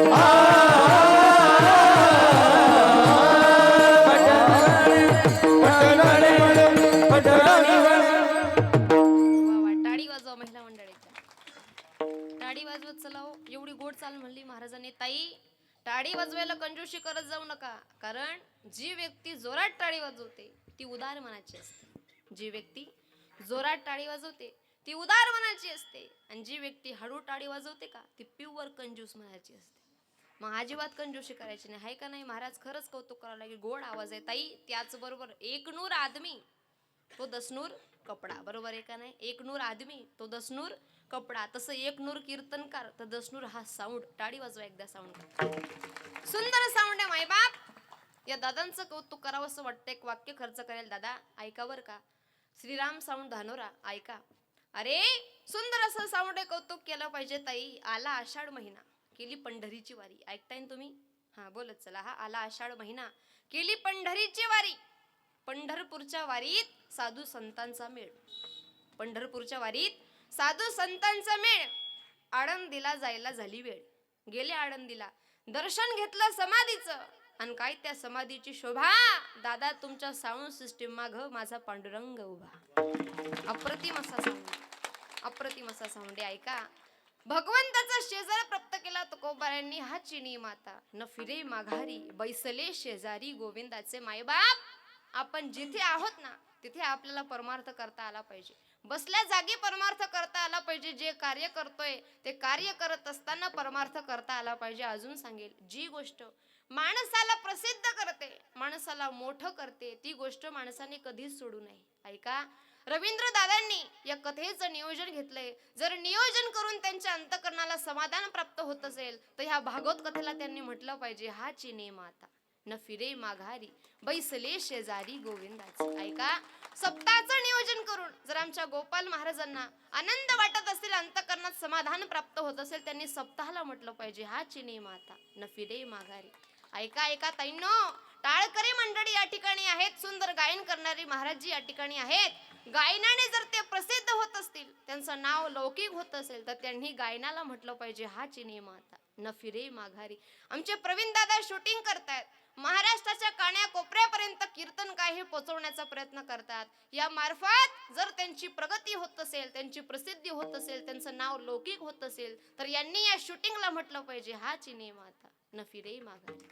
वा, टाळी वाजवा महिला मंडळीच्या टाळी वाजवत चला हो. एवढी गोड चाल म्हणली महाराजांनी. ताई, टाळी वाजवायला कंजूशी करत जाऊ नका, कारण जी व्यक्ती जोरात टाळी वाजवते ती उदार मनाची असते. जी व्यक्ती जोरात टाळी वाजवते ती उदार मनाची असते, आणि जी व्यक्ती हळू टाळी वाजवते का ती प्युअर कंजूस मनाची असते. मग अजिबात कंजूशी करायची नाही, हाय का नाही? महाराज खरंच कौतुक करावं लागेल. गोड आवाज आहे ताई. त्याच बरोबर एक नूर आदमी तो 10 नूर कपडा. बरोबर आहे का नाही? एक नूर आदमी तो 10 नूर कपडा. तसं एक नूर कीर्तनकार तर 10 नूर हा साऊंड. टाळी वाजवा एकदा साऊंड. सुंदर साऊंड आहे मायबाप. या दादांचं कौतुक करावं असं वाटतं. एक वाक्य खर्च करेल दादा, ऐका बर का. श्रीराम साऊंड धानोरा, ऐका. अरे सुंदर असं साऊंड आहे, कौतुक केलं पाहिजे ताई. आला आषाढ महिना, केली पंढरीची वारी. ऐकताय ना तुम्ही? हा बोलत चला. हा आला आषाढ महिना, केली पंढरीची वारी. पंढरपूरच्या वारीत साधू संतांचा मेळ. पंढरपूरच्या वारीत साधू संतांचा मेळ. आळंदीला जायला झाली वेळ. गेले आळंदीला, दर्शन घेतलं समाधीचं, आणि काय त्या समाधीची शोभा. दादा तुमच्या साऊंड सिस्टीम माग माझा पांडुरंग उभा. अप्रतिम असा साऊंड, अप्रतिम असा साऊंड आहे. ऐका. भगवंताचा शेजार प्राप्त केला तुकोबारांनी, हा चिनी माता न फिरे माघारी, बैसले शेजारी गोविंदाचे मायबाप. आपण जिथे आहोत ना तिथे आपल्याला परमार्थ करता आला पाहिजे. बसल्या जागी परमार्थ करता आला पाहिजे. जे कार्य करतोय ते कार्य करत असताना परमार्थ करता आला पाहिजे. अजून सांगेल, जी गोष्ट माणसाला प्रसिद्ध करते, माणसाला मोठं करते, ती गोष्ट माणसाने कधीच सोडू नये. ऐका. रवींद्र दादांनी या कथेचं नियोजन घेतलंय. जर नियोजन करून त्यांच्या अंतकरणाला समाधान प्राप्त होत असेल तर ह्या भागवत कथेला त्यांनी म्हटलं पाहिजे, हा चिने माता न फिरे माघारी, बैसले शेजारी गोविंदाचे. ऐका. सप्ताहाचं नियोजन करून जर आमच्या गोपाल महाराजांना आनंद वाटत असेल, अंतकरणात समाधान प्राप्त होत असेल, त्यांनी सप्ताहाला म्हटलं पाहिजे, हा चिने माता न फिरे माघारी. ऐका ऐका ताईंनो, टाळकरी मंडळी या ठिकाणी आहेत, सुंदर गायन करणारी महाराजजी या ठिकाणी आहेत. गायनाने जर ते प्रसिद्ध होत असतील, त्यांचं नाव लौकिक होत असेल, तर त्यांनी गायनाला म्हटलं पाहिजे, हा चिने माता न फिरे माघारी. आमचे प्रवीण दादा शूटिंग करतायत. महाराष्ट्राच्या कान्या कोपऱ्यापर्यंत कीर्तन काय हे पोहोचवण्याचा प्रयत्न करतात. या मार्फत जर त्यांची प्रगती होत असेल, त्यांची प्रसिद्धी होत असेल, त्यांचं नाव लौकिक होत असेल, तर यांनी या शूटिंगला म्हटलं पाहिजे, हा चिने माता न फिरे माघारी.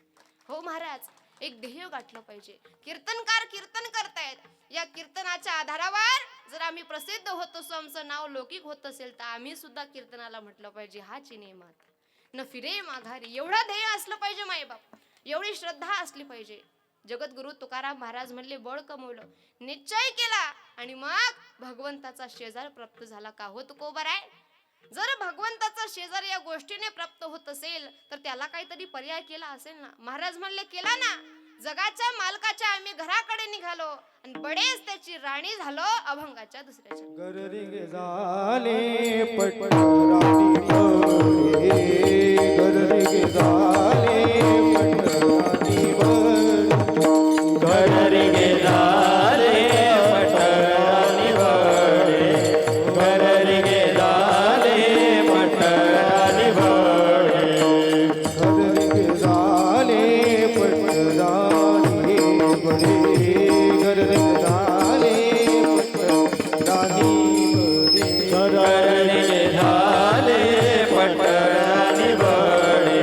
हो महाराज, एक ध्येय गाठलं पाहिजे. कीर्तनकार कीर्तन करतायत, या कीर्तनाच्या आधारावर जर आम्ही प्रसिद्ध होत असो, आमचं नाव लौकिक होत असेल, तर आम्ही सुद्धा कीर्तनाला म्हटलं पाहिजे, हा चिने माता न फिरे माघारी. एवढं ध्येय असलं पाहिजे मायबाप, एवढी श्रद्धा असली पाहिजे. जगद्गुरु तुकाराम महाराज म्हणले, बळ कमवलं, निश्चय केला, आणि मग भगवंताचा शेजार प्राप्त झाला. का हो तुकोबाराय? जर भगवंताचा शेजार या गोष्टीने प्राप्त होत असेल, तर त्याला काहीतरी पर्याय केला असेल ना. महाराज म्हणले, केला ना. जगाच्या मालकाच्या आम्ही घराकडे निघालो, आणि बडेच त्याची राणी झालो, अभंगाच्या दुसऱ्याच्या. गररिंग झाले पटराणी बळे, गररिंग झाले पटराणी बळे, गररिंग झाले पटराणी बळे, गररिंग झाले पटराणी बळे, गररिंग झाले पटराणी बळे, गररिंग झाले घररिंगे झाले पटराणी बळे,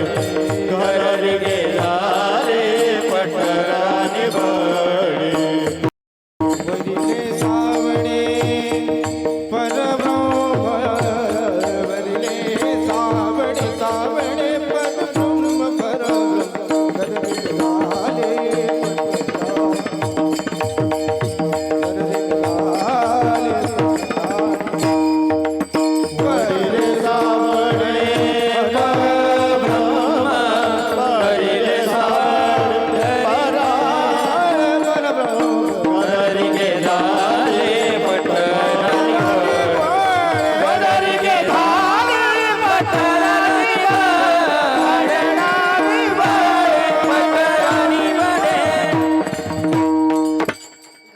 घररिंगे झाले पटराणी बळे. वरिले सावणे परब्रह्म, वरिले सावणे सावणे परब्रह्म परब्रह्म,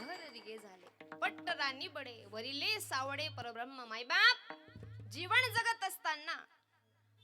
घररिंगे झाले पट्टराणी बडे, वरिले सावडे परब्रह्म. मायबाप, जीवन जगत असताना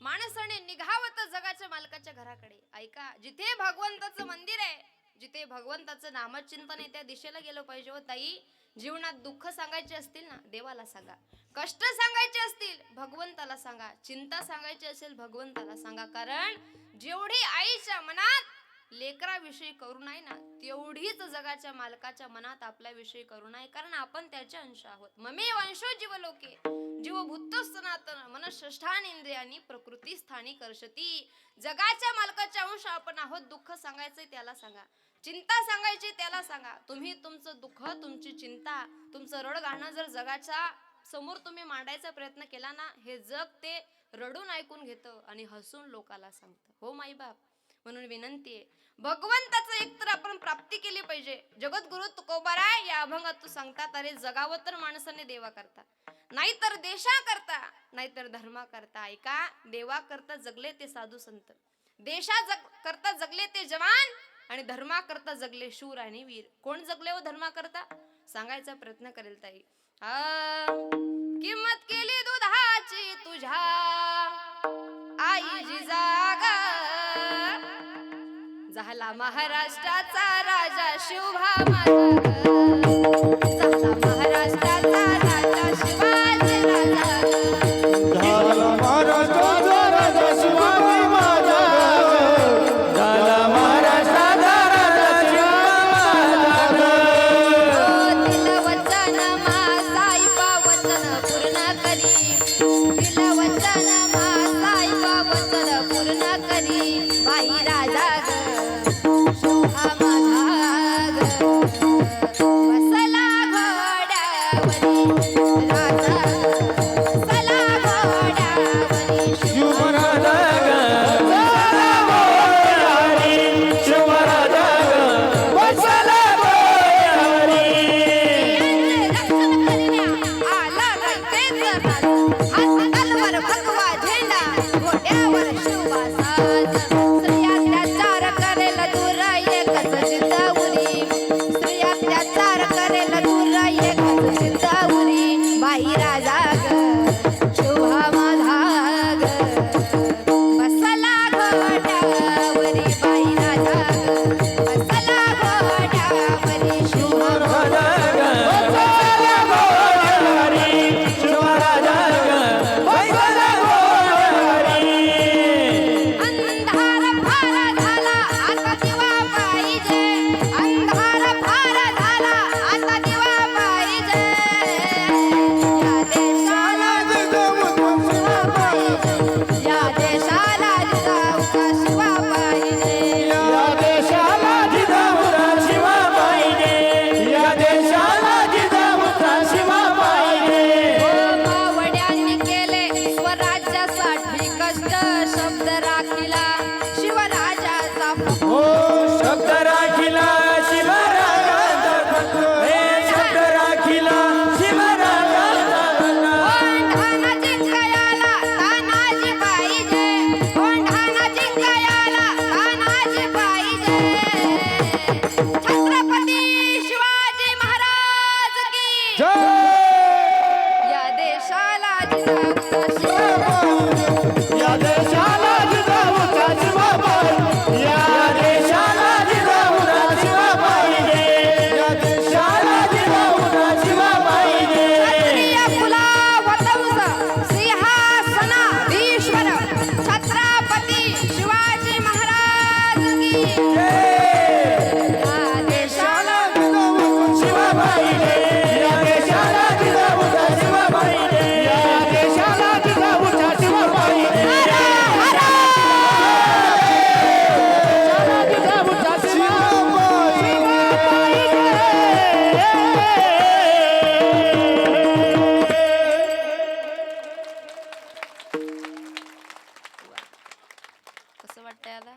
माणसाने निघावत जगाच्या मालकाच्या घराकडे. ऐका. जिथे भगवंताचं मंदिर आहे, जिथे भगवंताचं नामचिंतन आहे, त्या दिशेला गेलो पाहिजे. हो ताई, जीवनात दुःख सांगायचे असतील ना, देवाला सांगा. कष्ट सांगायचे असतील, भगवंताला सांगा. चिंता सांगायची असेल भगवंताला सांगा. कारण जेवढी आईच्या मनात लेकराविषयी करुणा आहे ना, तेवढीच जगाच्या मालकाच्या मनात आपल्याविषयी करुणा आहे. कारण आपण त्याचे अंश आहोत. ममे वंशो जीवलोके जीवभूत सनातन मनःष्ठान इंद्रियानी प्रकृती स्थानी कर्षती. जगाच्या मालकाच्या अंश आपण आहोत. दुःख सांगायचंय त्याला सांगा, चिंता सांगायची त्याला सांगा. तुम्ही तुमचं दुःख, तुमची चिंता, तुमचं रड गाणं जर जगाच्या समोर तुम्ही मांडायचा प्रयत्न केला ना, हे जग ते रडून ऐकून घेतं आणि हसून लोकाला सांगतं. हो माई बाप, म्हणून विनंती आहे, भगवंताचं एकतर आपण प्राप्ती केली पाहिजे. जगद्गुरु तुकोबाराय या अभंगात तू सांगतात, अरे जगावं तर माणसाने देवा करता, नाहीतर देशा करता, नाहीतर धर्मा करता. ऐका, देवा करता जगले ते साधू संत, देशा करता जगले ते जवान, आणि धर्मा करता जगले शूर आणि वीर. कोण जगले व धर्मा करता सांगायचा प्रयत्न करेल ताई. किंमत केली दुधाची तुझ्या आई जिजागा, झाला महाराष्ट्राचा राजा शिवभा माझा, झाला महाराष्ट्राचा राजा शिवाजी राजा, झाला महाराष्ट्राचा राजा शिवाजी माझा, झाला महाराष्ट्राचा राजा शिवाजी माझा. दिल वचन मा साईबा वचन पूर्ण करी, दिल वचन मा साईबा वचन पूर्ण करी. बाई राजा शोभा माझा ग, बसला घोड्यावरी राजा, बसला घोड्यावरी शिवराजा ग, बसला घोड्यावरी, शिवराजा ग, बसला घोड्यावरी. रक्षण करण्या आला रयतेचा राजा, हात तलवार भगवा झेंडा, घोड्यावर शोभा साज. स्त्रियात्याचार करेल दूर एकच चिंताउरी, स्त्रियात्याचार करेल दूर एकच चिंताउरी. बाई राजा ग शोभा माझा ग, बसला घोड्यावरी. बाई राजा ग बसला घोड्यावरी. शोभा शिवराजा ग, बसला घोड्यावरी, शिवराजा ग, बसला घोड्यावरी. अंधार फार झाला आता दिवा पाहिजे, अंधार फार झाला आता दिवा पाहिजे. या देशाला शिवा पाहिजे, या देशाला जिजाऊचा शिवा पाहिजे. या देशाला जिजाऊचा शिवा पाहिजे, या देशाला जिजाऊचा शिवा पाहिजे. मावड्यांनी केले स्वराज्यासाठी कष्ट, शब्द राखिला शिवराजाचा हो शब्द राखिला शिवराजाचा फक्त, हे शब्द राखिला शिवराजाचा फक्त. ओंढाणा जिंकायला तानाजी पाहिजे, ओंढाणा जिंकायला तानाजी पाहिजे. छत्रपती शिवाजी महाराज की जय. या देशाला जिजाऊचा शिवा या देशाला जिजाऊचा शिवा पाहिजे, या देशाला जिजाऊचा शिवा पाहिजे, या देशाला जिजाऊचा शिवा पाहिजे. क्षत्रिय कुलावतंस सिंहासनाधीश्वर छत्रपती शिवाजी महाराज की या देशाला शिवा पाहिजे, या देशाला जिजाऊचा शिवा पाहिजे, या देशाला जिजाऊचा शिवा पाहिजे. जिजाऊचा शिवा कसं वाटतंय आता?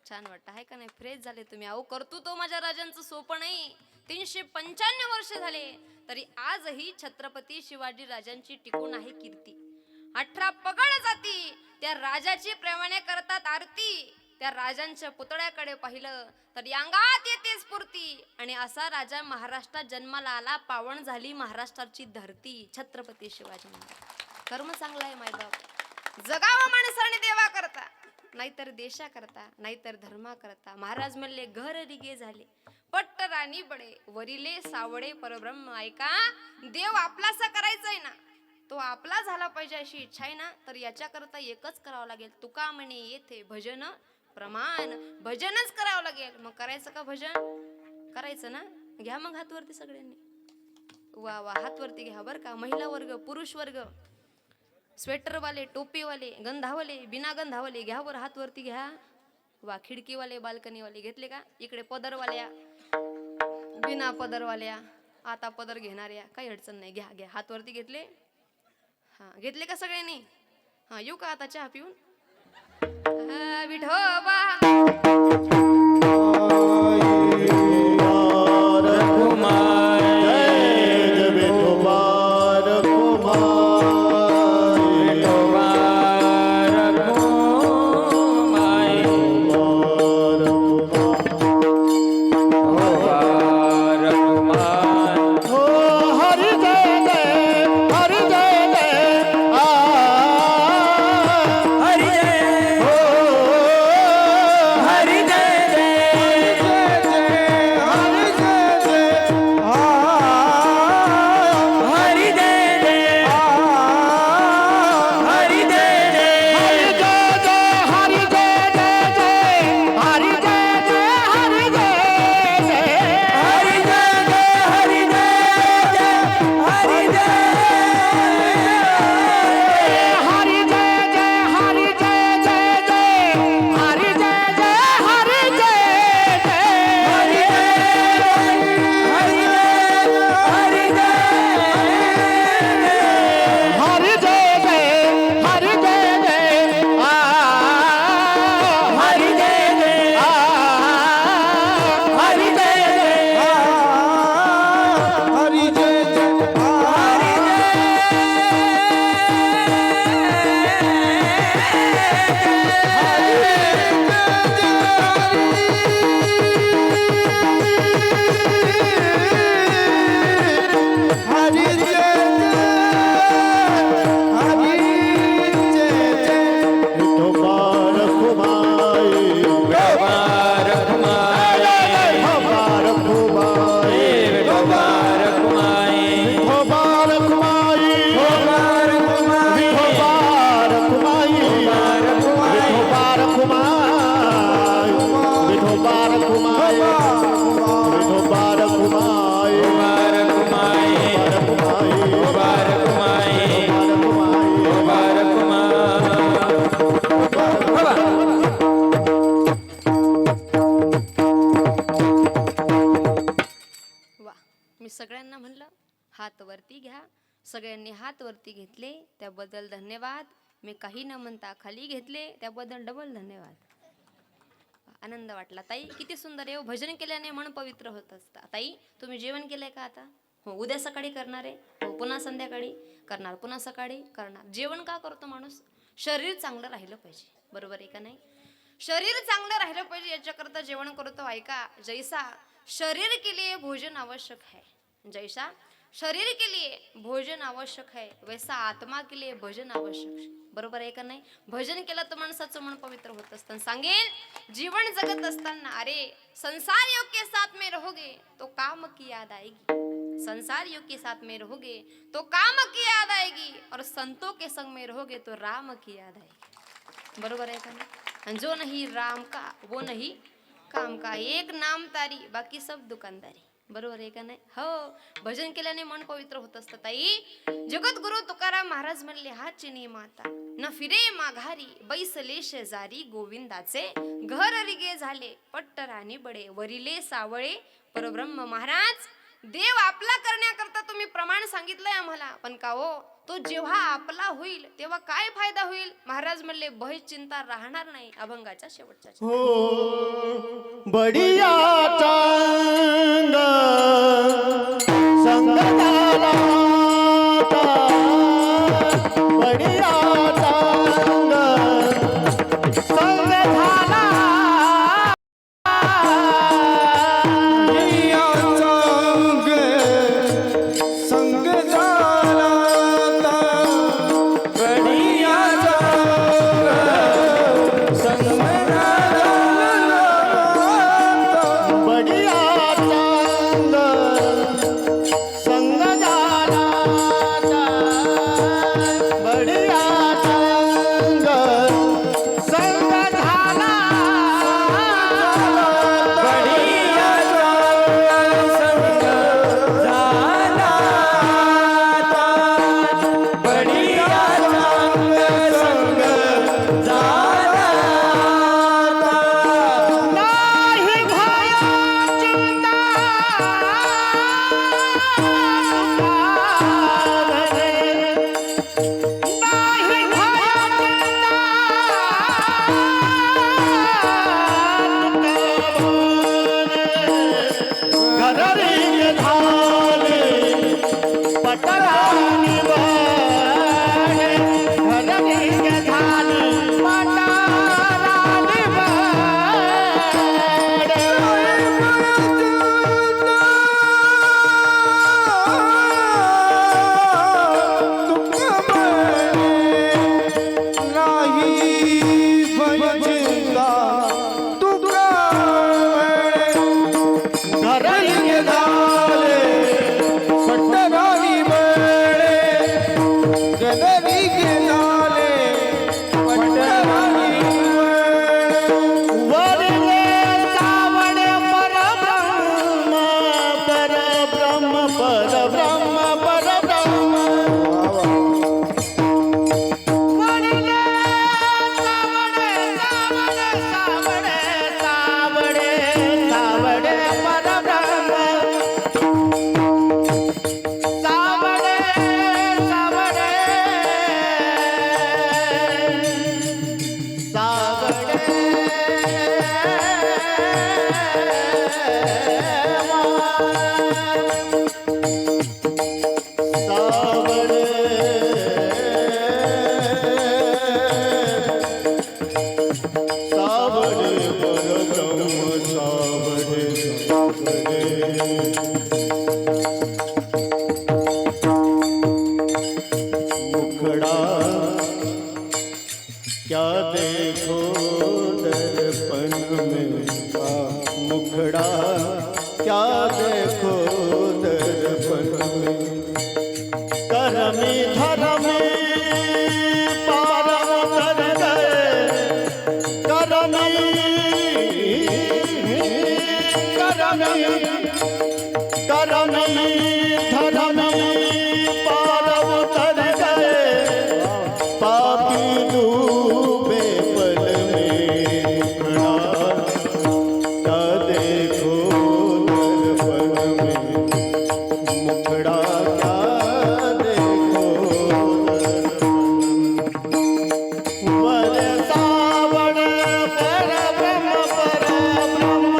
छान वाटतं आहे का नाही? फ्रेश झाले तुम्ही. अहो कर्तृत्व माझ्या राजांचं सोपं नाही. 395 वर्ष झाले तरी आजही छत्रपती शिवाजी राजांची टिकून आहे कीर्ती. 18 पगड जाती त्या राजाची प्रेमाने करतात आरती. त्या राजांच्या पुतळ्याकडे पाहिलं तर अंगात येते स्फूर्ती. आणि असा राजा महाराष्ट्रात जन्माला आला. पावन झाली महाराष्ट्राची धरती. छत्रपती शिवाजी महाराज. कर्म चांगलं आहे मायबाप. जगावा माणसाने देवा करता, नाहीतर देशा करता, नाहीतर धर्मा करता. महाराज म्हणले घर रिगे झाले पट्ट राणी बडे, वरिले सावडे परब्रह्म. ऐका, देव आपलासा करायचा आहे ना, तो आपला झाला पाहिजे अशी इच्छा आहे ना, तर याच्याकरता एकच करावं लागेल. तुका म्हणे येथे भजन प्रमाण, भजनच करावं लागेल. मग करायचं का भजन? करायचं ना. घ्या मग हात वरती सगळ्यांनी. वा वा, हात वरती घ्या बरं का. महिला वर्ग, पुरुष वर्ग, स्वेटरवाले, टोपीवाले, गंधावले, बिना गंधावले, घ्या बरं हात वरती घ्या. वा, खिडकीवाले, बाल्कनीवाले घेतले का? इकडे पदरवाल्या, बिना पदरवाल्या, आता पदर घेणाऱ्या, काही अडचण नाही. घ्या घ्या, हात वरती घेतले. हा, घेतले का सगळ्यांनी? हा, येऊ का आता चहा पिऊन? विठोबा सगळ्यांना म्हणलं हात वरती घ्या. सगळ्यांनी हात वरती घेतले, त्याबद्दल धन्यवाद. मी काही न म्हणता खाली घेतले, त्याबद्दल डबल धन्यवाद. आनंद वाटला. ताई किती सुंदर आहे. भजन केल्याने मन पवित्र होत असतं. ताई तुम्ही जेवण केलंय का आता? हो, उद्या सकाळी करणार आहे. हो, पुन्हा संध्याकाळी करणार, पुन्हा सकाळी करणार. जेवण का करतो माणूस? शरीर चांगलं राहिलं पाहिजे, बरोबर आहे का नाही? शरीर चांगलं राहिलं पाहिजे याच्याकरता जेवण करतो. ऐका, जैसा शरीर के लिए भोजन आवश्यक है, जैसा शरीर के लिए भोजन आवश्यक है, वैसा आत्मा के लिए भजन आवश्यक है, बरोबर आहे का नाही? भजन केलं तर माणसाचं मन पवित्र होत असतं. सांगेन जीवन जगत असताना, अरे संसार योग के साथ में रहोगे तो काम की याद आएगी, संसार योग के साथ में रहोगे तो काम की याद आएगी, और संतों के संग में रहोगे तो राम की याद आएगी, बरोबर आहे का नाही? जो नहीं राम का वो नहीं काम का, एक नाम तारी बाकी सब दुकानदारी, बरोबर आहे का नाही? हो, भजन केल्याने मन पवित्र होत असतं. ताई जगद्गुरु तुकाराम महाराज म्हणले, हा चिनी माता न फिरे माघारी, बैसले शेजारी गोविंदाचे, घर रिगे झाले पट्टराणी बडे, वरिले सावळे परब्रह्म. महाराज देव आपला करण्याकरता तुम्ही प्रमाण सांगितलंय आम्हाला, पण का हो, तो जेव्हा आपला होईल तेव्हा काय फायदा होईल? महाराज म्हणले, भय चिंता राहणार नाही अभंगाच्या शेवटच्या. हो बडिया चांग संग झाला, बडिया चांग संग झाला, संग झाला झाले पटवाणी वरले सावणे परब्रह्म परब्रह्म परब्रह्म परब्रह्म वरले सावणे सावणे सावणे सावणे सावणे परब्रह्म सावणे सावणे मुखड़ा क्या देखो दर्पण में मुखड़ा क्या देखो दर्पण में करमी धरमी पारम कर गए करमी करमी करमी धरमी पारम कर गए पापी डूबे पल में मुखड़ा क्या देखो दर्पण में मुखड़ा क्या देखो दर्पण वर सावण परब्रह्म परब्रह्म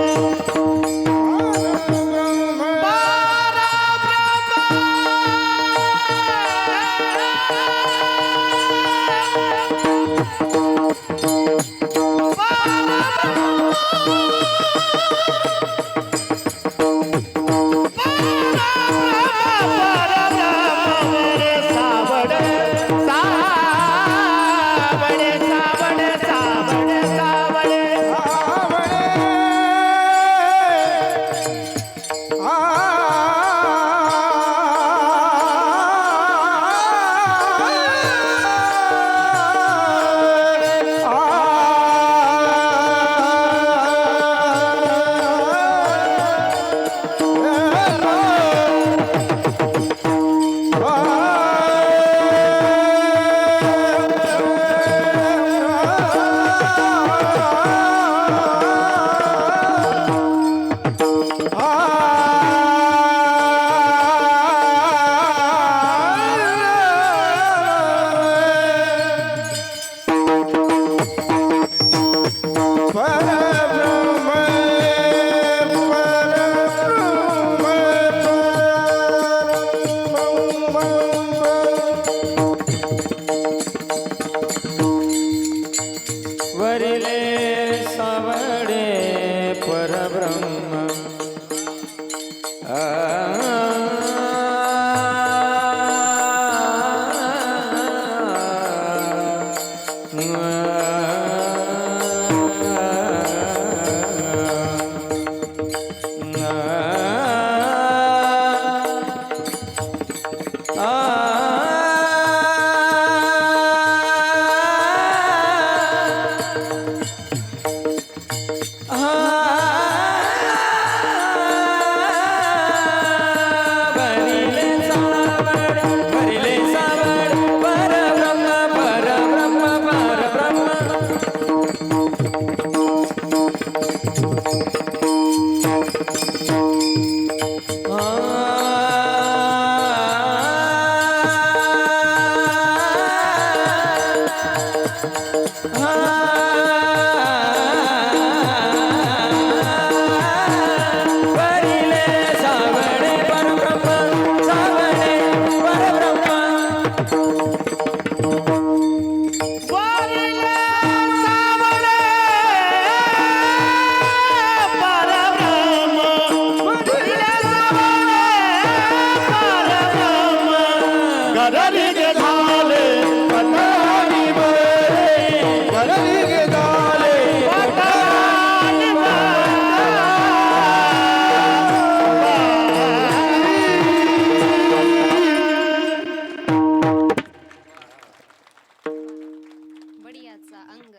अंग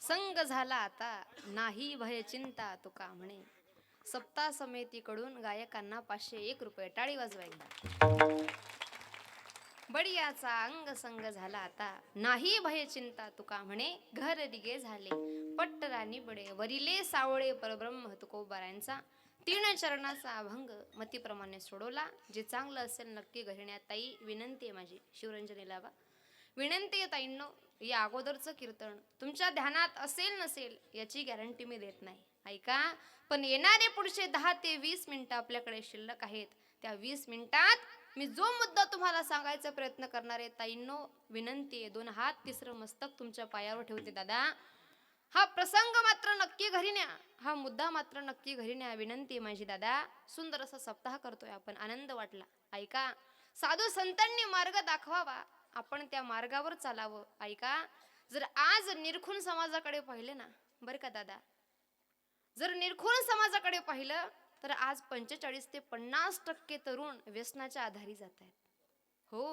संग झाला आता नाही भय चिंता तुका म्हणे. सप्ता समितीकडून गायकांना 501 रुपये. टाळी वाजवायला. बडियाचा अंग संग झाला आता नाही भय चिंता तुका म्हणे. घर डिगे झाले पट्टरानी बडे वरिले सावळे परब्रह्म तुकोबारायांचा 3 चरणाचा अभंग मतीप्रमाणे सोडवला. जे चांगलं असेल नक्की घरण्यात ताई. विनंती आहे माझी शिवरंजनी लावा. विनंती आहे ताईंनो, या अगोदरचं कीर्तन तुमच्या ध्यानात असेल नसेल याची गॅरंटी मी देत नाही, ऐका. पण येणारे पुढचे 10 ते 20 मिनिटं आपल्याकडे शिल्लक आहेत. त्या 20 मिनिटात मी जो मुद्दा तुम्हाला सांगायचा प्रयत्न करणार आहे ताईंनो, विनंती आहे 2 हात 3रं मस्तक तुमच्या पायावर ठेवते दादा. हा प्रसंग मात्र नक्की घरी न्या. हा मुद्दा मात्र नक्की घरी न्या. विनंती आहे माझी दादा. सुंदर असा सप्ताह करतोय आपण, आनंद वाटला, ऐका. साधू संतांनी मार्ग दाखवावा, आपण त्या मार्गावर चालावं, ऐका. जर आज निरखून समाजाकडे पाहिले ना, बरं का दादा, जर निरखून समाजाकडे पाहिलं तर आज 45 ते 50% तरुण व्यसनाच्या आधारी जात आहेत. हो,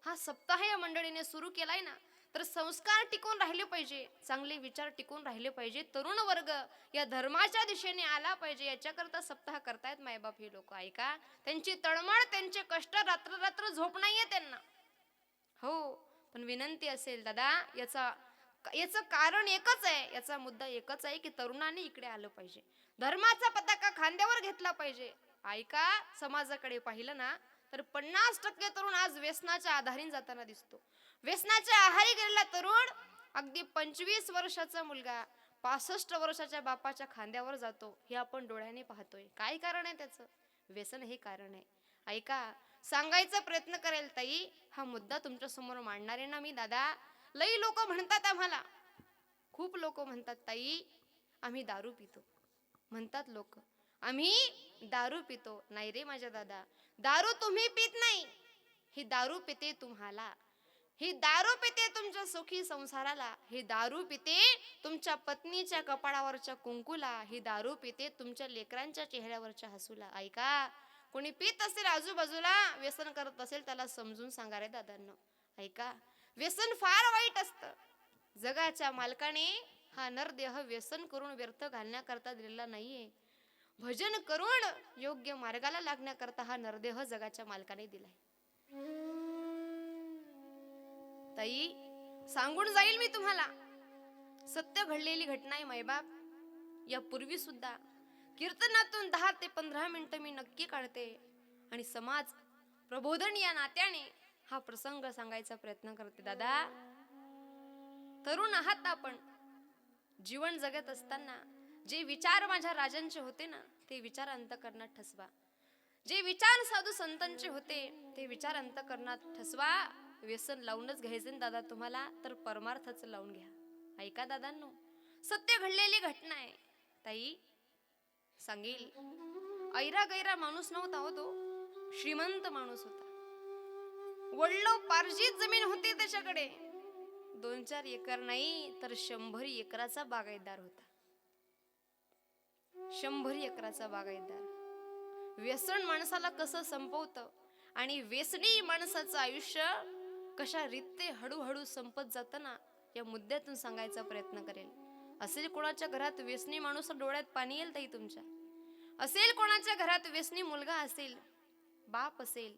हा सप्ताह या मंडळीने सुरू केलाय ना, तर संस्कार टिकून राहिले पाहिजे, चांगले विचार टिकून राहिले पाहिजे, तरुण वर्ग या धर्माच्या दिशेने आला पाहिजे, याच्याकरता सप्ताह करतायत मायबाप हे लोक, ऐका. त्यांची तळमळ, त्यांचे कष्ट, रात्र रात्र झोप नाहीये त्यांना. हो, पण विनंती असेल दादा, याचं कारण एकच आहे, याचा मुद्दा एकच आहे की तरुणांनी इकडे आलं पाहिजे, धर्माचा पताका खांद्यावर घेतला पाहिजे, ऐका. समाजाकडे पाहिलं ना तर 50% तरुण आज व्यसनाच्या आधारी जाताना दिसतो. व्यसनाच्या आहारी गेलेला तरुण अगदी 25 वर्षाचा मुलगा 65 वर्षाच्या बापाच्या खांद्यावर जातो, हे आपण डोळ्याने पाहतोय. काय कारण आहे त्याचं? व्यसन हे कारण आहे, ऐका. सांगायचा प्रयत्न करेल ताई, हा मुद्दा तुमच्या समोर मांडणारे ना मी दादा. लई लोक म्हणतात आम्हाला, खूप लोक म्हणतात ताई आम्ही दारू पितो, म्हणतात लोक आम्ही दारू पितो. नाही रे माझ्या दादा, दारू तुम्ही पित नाही, ही दारू पिते तुम्हाला, ही दारू पिते तुमच्या सुखी संसाराला, ही दारू पिते तुमच्या पत्नीच्या कपाळावरच्या कुंकुला, ही दारू पिते तुमच्या लेकरांच्या चेहऱ्यावरच्या हसूला, ऐका. कोणी पित असेल आजूबाजूला, व्यसन करत असेल, त्याला समजून सांगा रे दादांनो, ऐका. व्यसन फार वाईट असतं. जगाच्या मालकाने हा नरदेह व्यसन करून व्यर्थ घालण्याकरता दिलेला नाहीये, भजन करून योग्य मार्गाला लागण्याकरता हा नरदेह जगाच्या मालकाने दिलाय. ताई, सांगून जाईल मी तुम्हाला, सत्य घडलेली घटना आहे मायबाप. यापूर्वी सुद्धा कीर्तनातून 10 ते 15 मिनिटं मी नक्की काढते आणि समाज प्रबोधन या नात्याने हा प्रसंग सांगायचा प्रयत्न करते. दादा, तरुण आहात आपण, जीवन जगत असताना जे विचार माझ्या राजांचे होते ना, ते विचार अंतःकरणात ठसवा. जे विचार साधू संतांचे होते ते विचार अंतःकरणात ठसवा. व्यसन लावूनच घ्यायचं दादा तुम्हाला, तर परमार्थच लावून घ्या, ऐका दादांनो. सत्य घडलेली घटना आहे ताई. सांगेल, ऐरा गैरा माणूस नव्हता हो तो, श्रीमंत माणूस होता. वडलो पार्जित जमीन होती त्याच्याकडे, 2-4 एकर नाही तर 100 एकराचा बागायतदार होता. 100 एकराचा बागायतदार. व्यसन माणसाला कसं संपवतं आणि व्यसनी माणसाचं आयुष्य कशा रीते हळूहळू संपत जातं ना, या मुद्द्यातून सांगायचा प्रयत्न करेल. असेल कोणाच्या घरात व्यसनी माणूस, डोळ्यात पाणी येईल ताई तुमच्या. असेल कोणाच्या घरात व्यसनी मुलगा असेल, बाप असेल,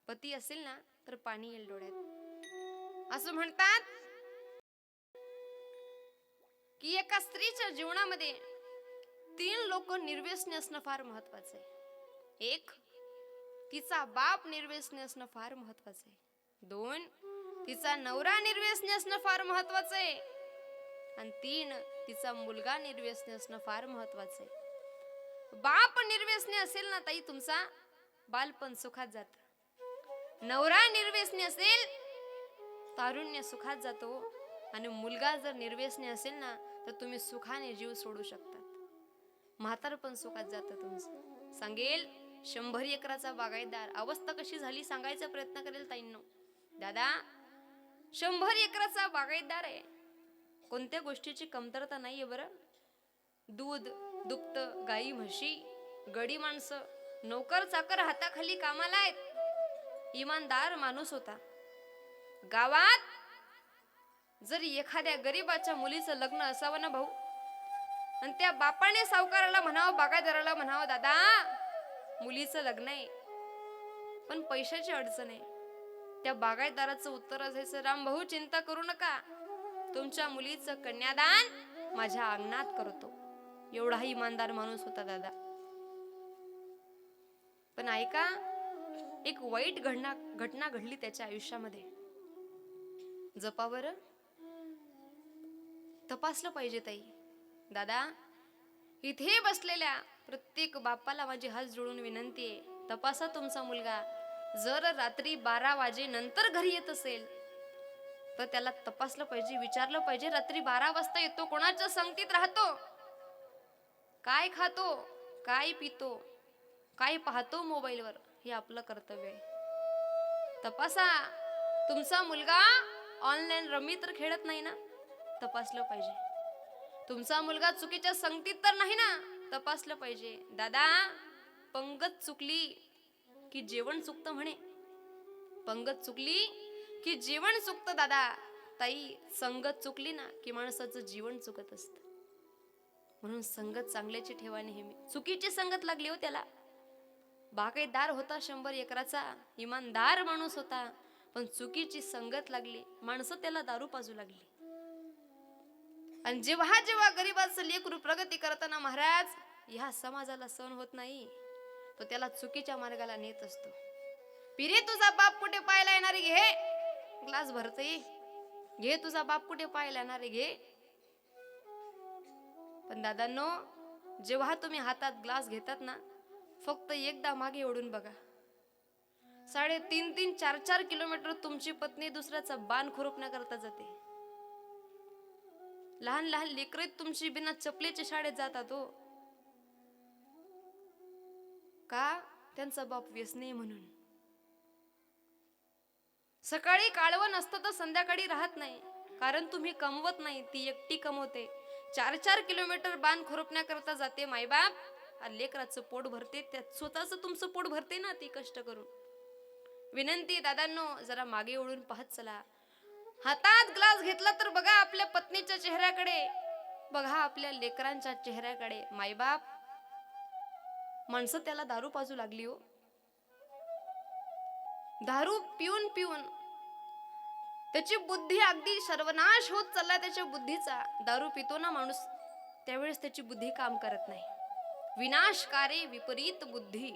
पती असेल ना, तर पाणी येईल डोळ्यात. असं म्हणतात की एका स्त्रीच्या जीवनामध्ये 3 लोक निर्व्यसनी असणं फार महत्वाचं आहे. 1, तिचा बाप निर्व्यसनी असणं फार महत्वाचं आहे. 2, तिचा नवरा निर्व्यसनी असणं फार महत्वाचं आहे. आणि 3, तिचा मुलगा निर्व्यसनी असणं फार महत्वाचं आहे. बाप निर्व्यसनी असेल ना ताई, तुमचा बालपण सुखात जात. नवरा निर्व्यसनी असेल, तारुण्य सुखात जातो. आणि मुलगा जर निर्व्यसनी असेल ना, तर तुम्ही सुखाने जीव सोडू शकतात. म्हातारपण सुखात जातं तुमचं. सांगेल, 100 एकराचा बागायतदार, अवस्था कशी झाली सांगायचा प्रयत्न करेल ताईंनो. दादा, 100 एकराचा बागायतदार आहे, कोणत्या गोष्टीची कमतरता नाहीये बरं. दूध, दुभत, गाई म्हशी, गडी माणसं, नोकर चाकर हाताखाली कामाला आहेत. इमानदार माणूस होता. गावात जरी एखाद्या गरीबाच्या मुलीचं लग्न असावं ना भाऊ, आणि त्या बापाने सावकाराला म्हणावं, बागायतदाराला म्हणावं, दादा मुलीचं लग्न आहे पण पैशाची अडचण आहे, त्या बागायतदाराचं उत्तर असायचं, राम भाऊ चिंता करू नका, तुमच्या मुलीचं कन्यादान माझ्या अंगणात करतो. एवढाही इमानदार माणूस होता दादा. पण ऐका, एक वाईट घटना घडली त्याच्या आयुष्यामध्ये. जपावर तपासलं पाहिजे ताई. दादा, इथे बसलेल्या प्रत्येक बापाला माझी हात जोडून विनंती आहे, तपासा तुमचा मुलगा. जर रात्री 12 वाजेनंतर घरी येत असेल तर त्याला तपासलं पाहिजे, विचारलं पाहिजे, रात्री 12 वाजता येतो, कोणाच्या संगतीत राहतो, काय खातो, काय पितो, काय पाहतो मोबाईलवर, हे आपलं कर्तव्य आहे. तपासा. तुमचा मुलगा ऑनलाईन रमी तर खेळत नाही ना, तपासलं पाहिजे. तुमचा मुलगा चुकीच्या संगतीत तर नाही ना, तपासलं पाहिजे. दादा, पंगत चुकली की जेवण चुकतं म्हणे, पंगत चुकली की जेवण चुकतं दादा. ताई, संगत चुकली ना की माणसाचं जीवन चुकत असतं. म्हणून संगत चांगल्याची ठेवा नेहमी. चुकीची संगत लागली हो त्याला. बागायतदार होता 100 एकराचा, इमानदार माणूस होता, पण चुकीची संगत लागली, माणसं त्याला दारू पाजू लागली. आणि जेव्हा जेव्हा गरीबाचं लेकरू प्रगती करताना महाराज ह्या समाजाला सहन होत नाही, तो त्याला चुकीच्या मार्गाला नेत असतो. पिरे, तुझा बाप कुठे पाहायला येणारे घे, ग्लास भरते घे, तुझा बाप कुठे पाहायला येणारे घे. पण दादांनो, जेव्हा तुम्ही हातात ग्लास घेतात ना, फक्त एकदा मागे ओढून बघा. 3.5, 4 किलोमीटर तुमची पत्नी दुसऱ्याचा बाण खुरपण्याकरता जाते. लहान लहान लेकरे तुमची बिना चपलीच्या शाळेत जातात हो. का? त्यांचा बाप व्यसनी म्हणून. सकाळी काळवं नसतं तर संध्याकाळी राहत नाही, कारण तुम्ही कमवत नाही, ती एकटी कमवते. 4 किलोमीटर बाण खुरपण्याकरता जाते मायबाप, लेकराचं पोट भरते, त्यात स्वतःच तुमचं पोट भरते ना ती कष्ट करून. विनंती दादांनो, जरा मागे ओढून पाहत चला. हातात ग्लास घेतला तर बघा आपल्या पत्नीच्या चेहऱ्याकडे, बघा आपल्या लेकरांच्या चेहऱ्याकडे. मायबाप, माणसं त्याला दारू पाजू लागली हो. दारू पिऊन पिऊन त्याची बुद्धी अगदी सर्वनाश होत चालला त्याच्या बुद्धीचा. दारू पितो ना माणूस, त्यावेळेस त्याची बुद्धी काम करत नाही. विनाशकारी विपरीत बुद्धी.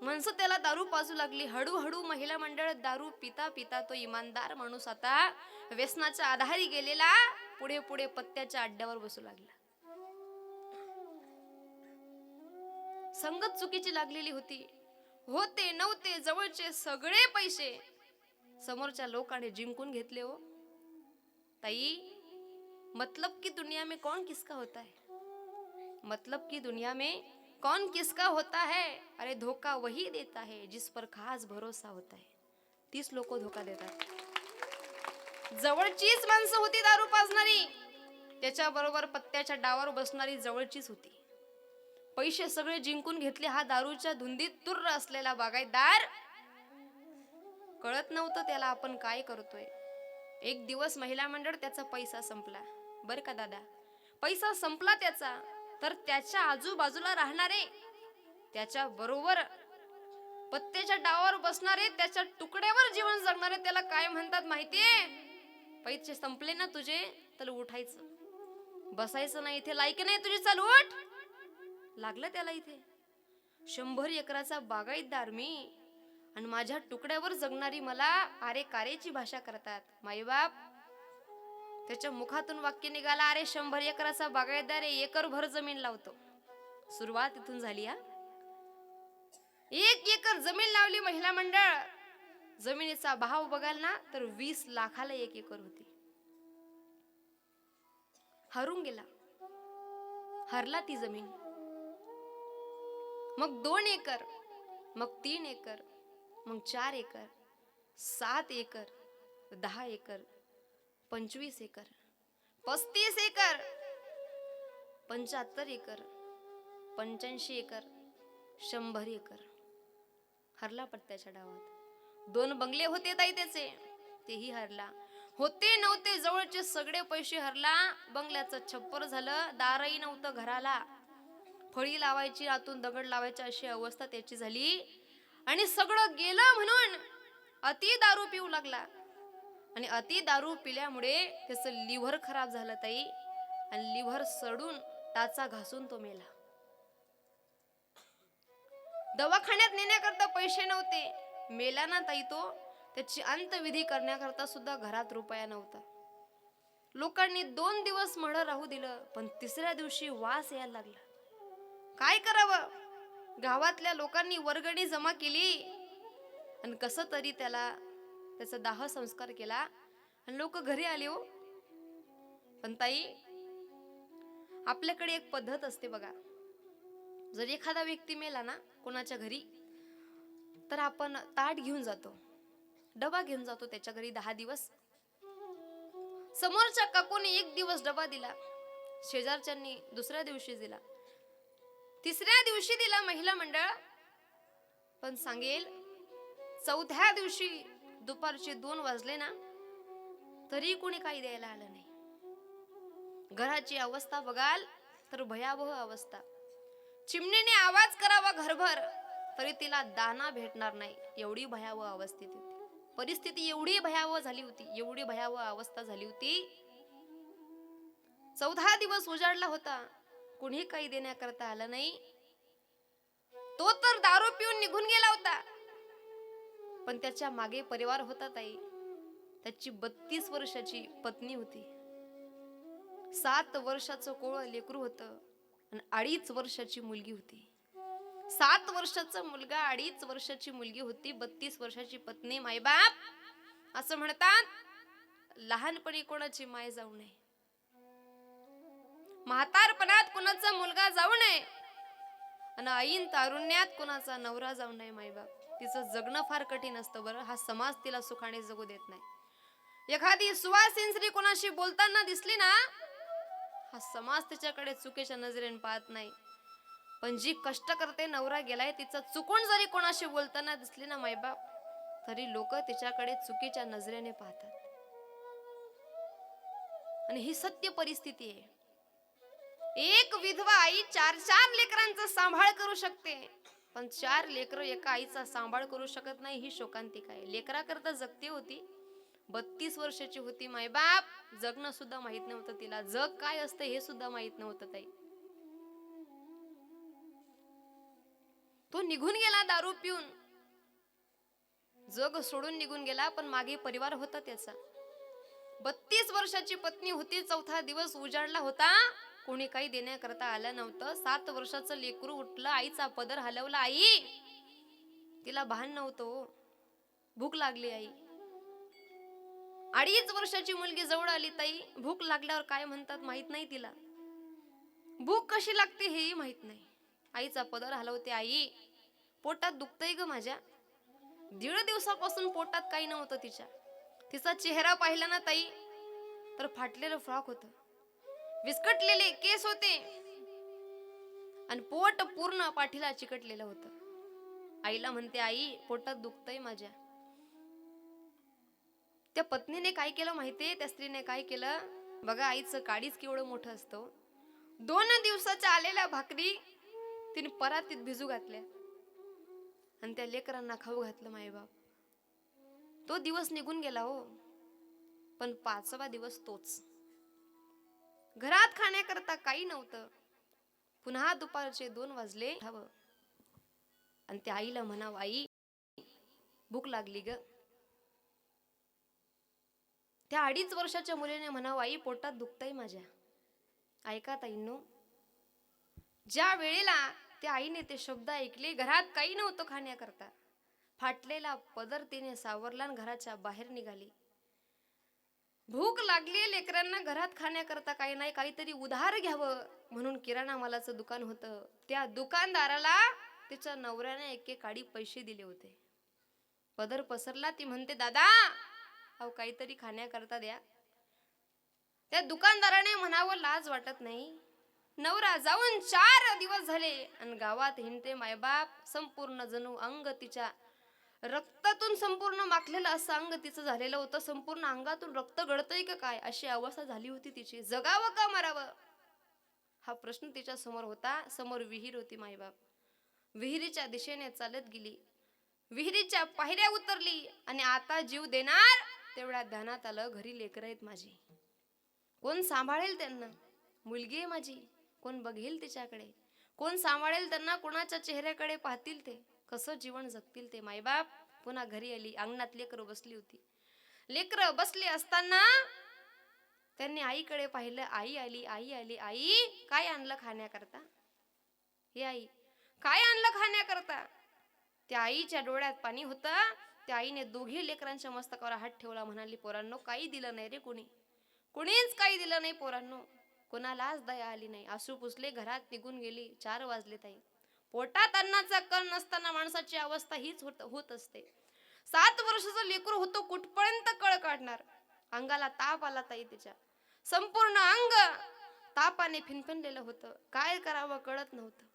माणसं त्याला दारू पाजू लागली. हळूहळू महिला मंडळ दारू पिता पिता तो इमानदार माणूस आता व्यसनाच्या आधारी गेलेला पुढे पुढे पत्त्याच्या अड्ड्यावर बसू लागला. संगत चुकीची लागलेली होती. होते नव्हते जवळचे सगळे पैसे समोरच्या लोकांनी जिंकून घेतले हो. ताई, मतलब की दुनिया में कौन किसका होता है, मतलब की दुनिया में कौन किसका होता है, अरे धोखा वही देता है जिस पर खास भरोसा होता है. 30 लोक धोका देतात. जवळचीच माणसं होती दारू पाजणारी, त्याच्या बरोबर पत्त्याच्या डावावर बसणारी जवळचीच होती. पैसे सगळे जिंकून घेतले हा दारूच्या धुंदीत तुर्र असलेला बागायतदार. कळत नव्हतं त्याला आपण काय करतोय. एक दिवस महिला मंडळ त्याचा पैसा संपला. बर का दादा, पैसा संपला त्याचा, तर त्याच्या आजूबाजूला राहणारे, त्याच्या बरोबर पत्त्याच्या डावावर बसणारे, त्याच्या तुकड्यावर जीवन जगणारे त्याला काय म्हणतात माहितीये? पैसे संपले ना तुझे, तर उठायचं, बसायचं नाही. इथे लायकी नाही तुझी, चाल उठ. लागलं त्याला इथे. 100 एकराचा बागायतदार मी, आणि माझ्या तुकड्यावर जगणारी मला अरे कारेची भाषा करतात. माईबाप, त्याच्या मुखातून वाक्य निघाला, अरे 100 एकराचा बागायतदार, एकर भर जमीन लावतो. सुरुवात इथून झाली. 1 एकर जमीन लावली महिला मंडळ. जमिनीचा भाव बघाल ना तर 20 लाखाला 1 एकर होती. हरून गेला, हरला ती जमीन. मग 2 एकर, मग 3 एकर, मग 4 acre, 7 acre, 10 acre, 25 acre, 35 acre, 75 acre, 85 acre, 100 acre. हरला पत्त्याच्या डावात. 2 बंगले होते ताई त्याचे. तेही हरला. होते नव्हते जवळचे सगळे पैसे हरला. बंगल्याचं छप्पर झालं, दारही नव्हतं घराला. फळी लावायची, आतून दगड लावायची अशी अवस्था त्याची झाली. आणि सगळं गेलं म्हणून अति दारू पिऊ लागला. आणि अति दारू पिल्यामुळे त्याचं लिव्हर खराब झालं ताई. आणि लिव्हर सडून टाचा घासून तो मेला. दवाखान्यात नेण्याकरता पैसे नव्हते. मेला ना ताई तो, त्याची अंत्यविधी करण्याकरता सुद्धा घरात रुपया नव्हता. लोकांनी 2 दिवस मढ राहू दिलं, पण तिसऱ्या दिवशी वास यायला लागला. काय करावं? गावातल्या लोकांनी वर्गणी जमा केली आणि कसं तरी त्याचा दाह संस्कार केला आणि लोक घरी आले हो. पण ताई, आपल्याकडे एक पद्धत असते बघा. जर एखादा व्यक्ती मेला ना कोणाच्या घरी, तर आपण ताट घेऊन जातो, डबा घेऊन जातो त्याच्या घरी 10 दिवस. समोरच्या काकूने 1 दिवस डबा दिला, शेजारच्यांनी दुसऱ्या दिवशी दिला, तिसऱ्या दिवशी दिला महिला मंडळ. पण सांगेल, 4थ्या दिवशी दुपारचे 2 वाजले ना, तरी कोणी काही द्यायला आलं नाही. घराची अवस्था बघाल तर भयावह अवस्था. चिमणीने आवाज करावा घरभर तरी तिला दाना भेटणार नाही, एवढी भयावह अवस्थेत होती. परिस्थिती एवढी भयावह झाली होती, एवढी भयावह अवस्था झाली होती. 14 दिवस उजाडला होता, कुणी काही देण्याकरता आलं नाही. तो तर दारू पिऊन निघून गेला होता, पण त्याच्या मागे परिवार होता ताई. त्याची 32 वर्षाची पत्नी होती, 7 वर्षाचं कोळ लेकरू होतं आणि 2.5 वर्षाची मुलगी होती. 7 वर्षाचा मुलगा, 2.5 वर्षाची मुलगी होती, 32 वर्षाची पत्नी. मायबाप असं म्हणतात, लहानपणी कोणाची माय जाऊ नये, म्हातारपणात कोणाचा मुलगा जाऊ नये, आणि ऐन तारुण्यात कोणाचा नवरा जाऊ नये. मायबाप तिचं जगणं फार कठीण असतं बरं. हा समाज तिला सुखाने जगू देत नाही. एखादी सुवासीन स्त्री कोणाशी बोलताना दिसली ना, हा समाज तिच्याकडे चुकीच्या नजरेने पाहत नाही. पण जी कष्ट करते, नवरा गेलाय, तिचा चुकून जरी कोणाशी बोलताना दिसली ना मायबाप, तरी लोक तिच्याकडे चुकीच्या नजरेने पाहतात. आणि ही सत्य परिस्थिती आहे. एक विधवा आई 4 लेकरांचा सांभाळ करू शकते, पण 4 लेकरं एका आईचा सांभाळ करू शकत नाही. ही शोकांतिका आहे. लेकराकरता जगती होती, 32 वर्षाची होती. मायबाप जगणं सुद्धा माहित नव्हतं तिला, जग काय असतं हे सुद्धा माहित नव्हतं ताई. तो निघून गेला दारू पिऊन, जग सोडून निघून गेला, पण मागे परिवार होता त्याचा. 32 वर्षाची पत्नी होती, 4था दिवस उजाडला होता, कोणी काही देण्याकरता आलं नव्हतं. 7 वर्षाचं लेकरू उठलं, आईचा पदर हलवला. आई, तिला भान नव्हतं, भूक लागली. आई 2.5 वर्षाची मुलगी जवळ आली. ताई, भूक लागल्यावर काय म्हणतात माहित नाही तिला, भूक कशी लागते हेही माहित नाही. आईचा पदर हलवते. आई, पोटात दुखतंय ग माझ्या. 1.5 दिवसापासून पोटात काही नव्हतं तिच्या. तिचा चेहरा पाहिला ना ताई, तर फाटलेलं फ्रॉक होतं, विस्कटलेले केस होते आणि पोट पूर्ण पाठीला चिकटलेलं होतं. आईला म्हणते, आई पोटात दुखतंय माझ्या. त्या पत्नीने काय केलं माहितीये, त्या स्त्रीने काय केलं बघा. आईचं काडीच केवढं मोठं असतं. 2 दिवसाच्या आलेल्या भाकरी तिने परातीत भिजू घातल्या आणि त्या लेकरांना खाऊ घातलं. मायबाप तो दिवस निघून गेला हो, पण 5वा दिवस तोच. घरात खाण्याकरता काही नव्हतं. पुन्हा दुपारचे 2 वाजले आणि त्या आईला म्हणावं, आई भूक लागली ग. त्या 2.5 वर्षाच्या मुलीने म्हणावं, आई पोटात दुखतंय माझ्या. ऐका ताईंनो, ज्या वेळेला त्या आईने ते शब्द ऐकले, घरात काही नव्हतं खाण्याकरता, फाटलेला पदर तिने सावरला आणि घराच्या बाहेर निघाली. भूक लागली लेकरांना, घरात खाण्याकरता काही नाही, काहीतरी उधार घ्यावं म्हणून किराणा मालाचं दुकान होतं. त्या दुकानदाराला तिच्या नवऱ्याने 1 काडी पैसे दिले होते. पदर पसरला. ती म्हणते, दादा अहो काहीतरी खाण्याकरता द्या. त्या दुकानदाराने म्हणावं, लाज वाटत नाही? नवरा जाऊन 4 दिवस झाले आणि गावात हिंडते. मायबाप संपूर्ण जणू अंग तिच्या रक्तातून संपूर्ण माखलेलं असं अंग तिचं झालेलं होतं. संपूर्ण अंगातून रक्त गळतंय का काय अशी अवस्था झाली होती तिची. जगावं का मरावं हा प्रश्न तिच्या समोर होता. समोर विहीर होती मायबाप. विहिरीच्या दिशेने चालत गेली. विहिरीच्या पायऱ्या उतरली आणि आता जीव देणार तेवढ्या ध्यानात आलं घरी लेकरं आहेत माझी. कोण सांभाळेल त्यांना? मुलगी आहे माझी. कोण बघेल तिच्याकडे? कोण सांभाळेल त्यांना? कोणाच्या चेहऱ्याकडे पाहतील ते? कसं जीवन जगतील ते? मायबाप पुन्हा घरी आली. अंगणात लेकरं बसली होती. लेकरं बसली असताना त्यांनी आईकडे पाहिलं. आई आली. आई आली. आई काय आणलं खाण्याकरता? हे आई काय आणलं खाण्याकरता? त्या आईच्या डोळ्यात पाणी होतं. त्या आईने दोघी लेकरांच्या मस्तकावर हात ठेवला. म्हणाली पोरांनो काही दिलं नाही रे कोणी. कुणीच काही दिलं नाही पोरांनो. कोणालाच दया आली नाही. आसू पुसले घरात निघून गेली. 4 वाजले ताई. पोटात अन्नाचा कण नसताना माणसाची अवस्था हीच होत असते. 7 वर्षाचं लेकरू होतो कुठपर्यंत कळ काढणार. अंगाला ताप आला ताई. तिच्या संपूर्ण अंग तापाने फिनफिनलेलं होतं. काय करावं कळत नव्हतं.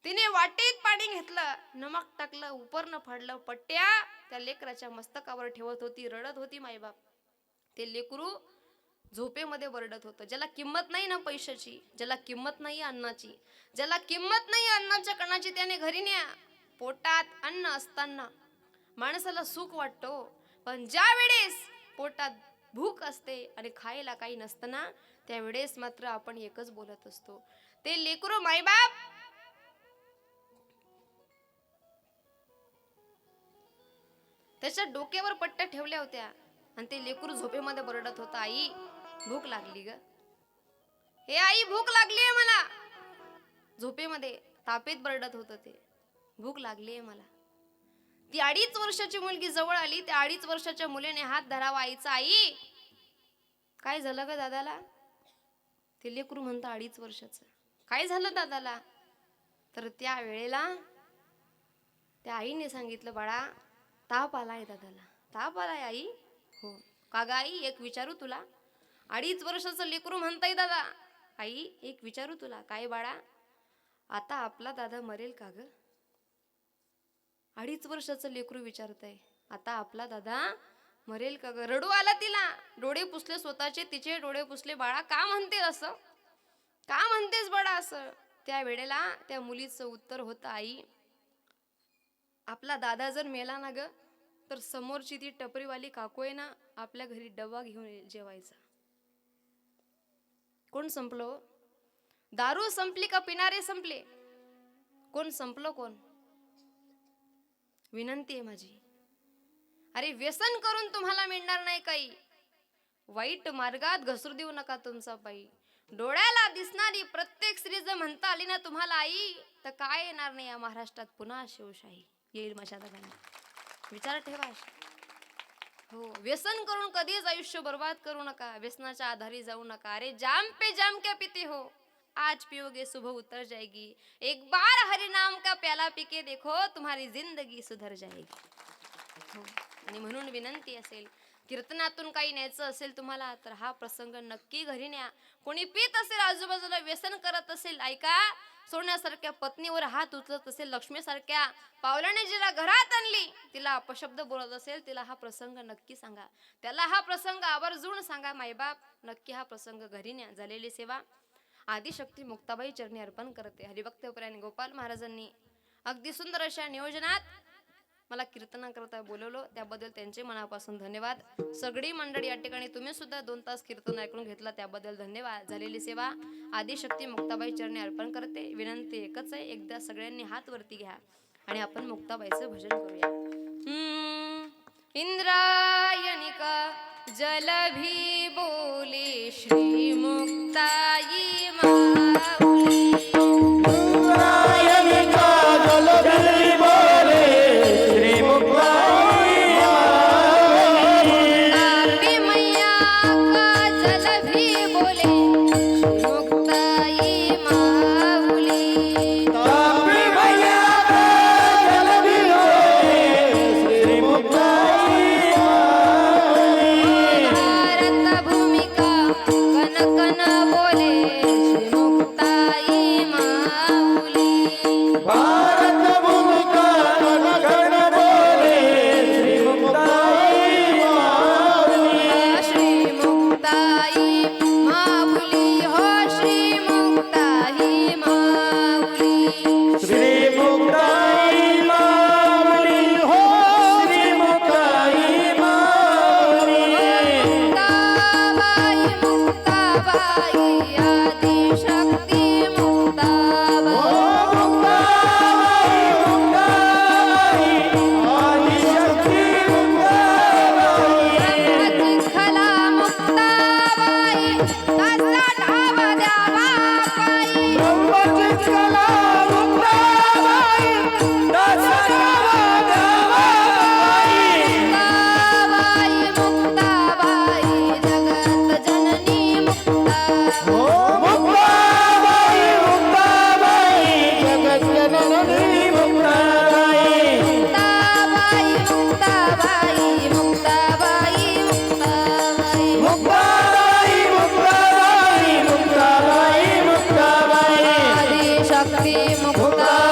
तिने वाटेत पाणी घेतलं. नमक टाकलं. उपरनं फाडलं. पट्ट्या त्या लेकराच्या मस्तकावर ठेवत होती. रडत होती मायबाप. ते लेकरू झोपेमध्ये बरडत होतं. ज्याला किंमत नाही ना पैशाची, ज्याला किंमत नाही अन्नाची, ज्याला किंमत नाही अन्नाच्या कणाची त्याने घरी न्या. पोटात अन्न असताना माणसाला सुख वाटतो. पण ज्या वेळेस पोटात भूक असते आणि खायला काही नसताना त्यावेळेस मात्र आपण एकच बोलत असतो. ते लेकरू मायबाप त्याच्या डोक्यावर पट्ट्या ठेवल्या होत्या आणि ते लेकरू झोपेमध्ये बरडत होता. आई भूक लागली ग. हे आई भूक लागलीये मला. झोपेमध्ये तापेत बरडत होतं ते. भूक लागलीये मला. ती 2.5 वर्षाची मुलगी जवळ आली. त्या 2.5 वर्षाच्या मुलीने हात धरावा आईचा. आई काय झालं ग दादाला? ते लेकरू म्हणतं 2.5 वर्षाचं. काय झालं दादाला? तर त्या वेळेला त्या आईने सांगितलं बाळा ताप आलाय दादाला. ताप आलाय आई? हो. का ग आई एक विचारू तुला? 2.5 वर्षाचं लेकरू म्हणताय दादा. आई एक विचारू तुला? काय बाळा आता आपला दादा मरेल का ग? 2.5 वर्षाचं लेकरू विचारतय आता आपला दादा मरेल का ग? रडू आला तिला. डोळे पुसले स्वतःचे. तिचे डोळे पुसले. बाळा का म्हणते असं? का म्हणतेस बाळा असं? त्या वेळेला त्या मुलीचं उत्तर होतं आई आपला दादा जर मेला ना ग तर समोरची ती टपरीवाली काकू आहे ना आपल्या घरी डबा घेऊन जेवायचा. कोण संपलो? दारू संपली का पिणारे संपले? कोण संपलो? कोण? विनंती आहे माझी. अरे व्यसन करून तुम्हाला मिळणार नाही काही. वाईट मार्गात घसरू देऊ नका तुमचा पायी. डोळ्याला दिसणारी प्रत्येक स्त्री जर म्हणता आली ना तुम्हाला आई तर काय येणार नाही या महाराष्ट्रात पुन्हा शिवशाही येईल माझ्या दादांना. विचार ठेवा. हो व्यसन करून कधीच आयुष्य बर्बाद करू नका. व्यसनाच्या आधारी जाऊ नका. अरे जाम पे जाम क्या पीते हो आज पियोगे सुबह उतर जाएगी. एक बार हरि नाम का प्याला पीके देखो तुम्हारी जिंदगी सुधर जाएगी. हो आणि म्हणून विनंती असेल कीर्तनातून काही न्यायचं असेल तुम्हाला तर हा प्रसंग नक्की घरी न्या. कोणी पीत असेल आजूबाजूला व्यसन करत असेल ऐका. सोन्यासारख्या पत्नीवर हात उचलत असेल लक्ष्मीसारख्या पावलाने जिला घरात आणली तिला अपशब्द बोलत असेल तिला हा प्रसंग नक्की सांगा. त्याला हा प्रसंग आवर्जून सांगा. मायबाप नक्की हा प्रसंग घरी न्या. झालेली सेवा आदिशक्ती मुक्ताबाई चरणी अर्पण करते. हरिभक्त प्रिय गोपाल महाराजांनी अगदी सुंदर अशा नियोजनात मला कीर्तना करता बोलवलं त्याबद्दल त्यांचे मनापासून धन्यवाद. सगळी मंडळी या ठिकाणी तुम्ही सुद्धा 2 तास कीर्तन ऐकून घेतला त्याबद्दल धन्यवाद. झालेली सेवा आदिशक्ती मुक्ताबाई चरणी अर्पण करते. विनंती एकच आहे एकदा सगळ्यांनी हात वरती घ्या आणि आपण मुक्ताबाईचं भजन करूया. इंद्रायणिका जलभी बोले श्री मुक्ताई माऊली. इंद्रायणिका जलभी बोले श्री मुक्ताई माऊली. तापी मैया का जल भी बोले श्री मुक्ताई माऊली. तापी मैया का जलभी बोले श्री मुक्ताई माऊली. भारत भूमिका कन कन प्रेम भूता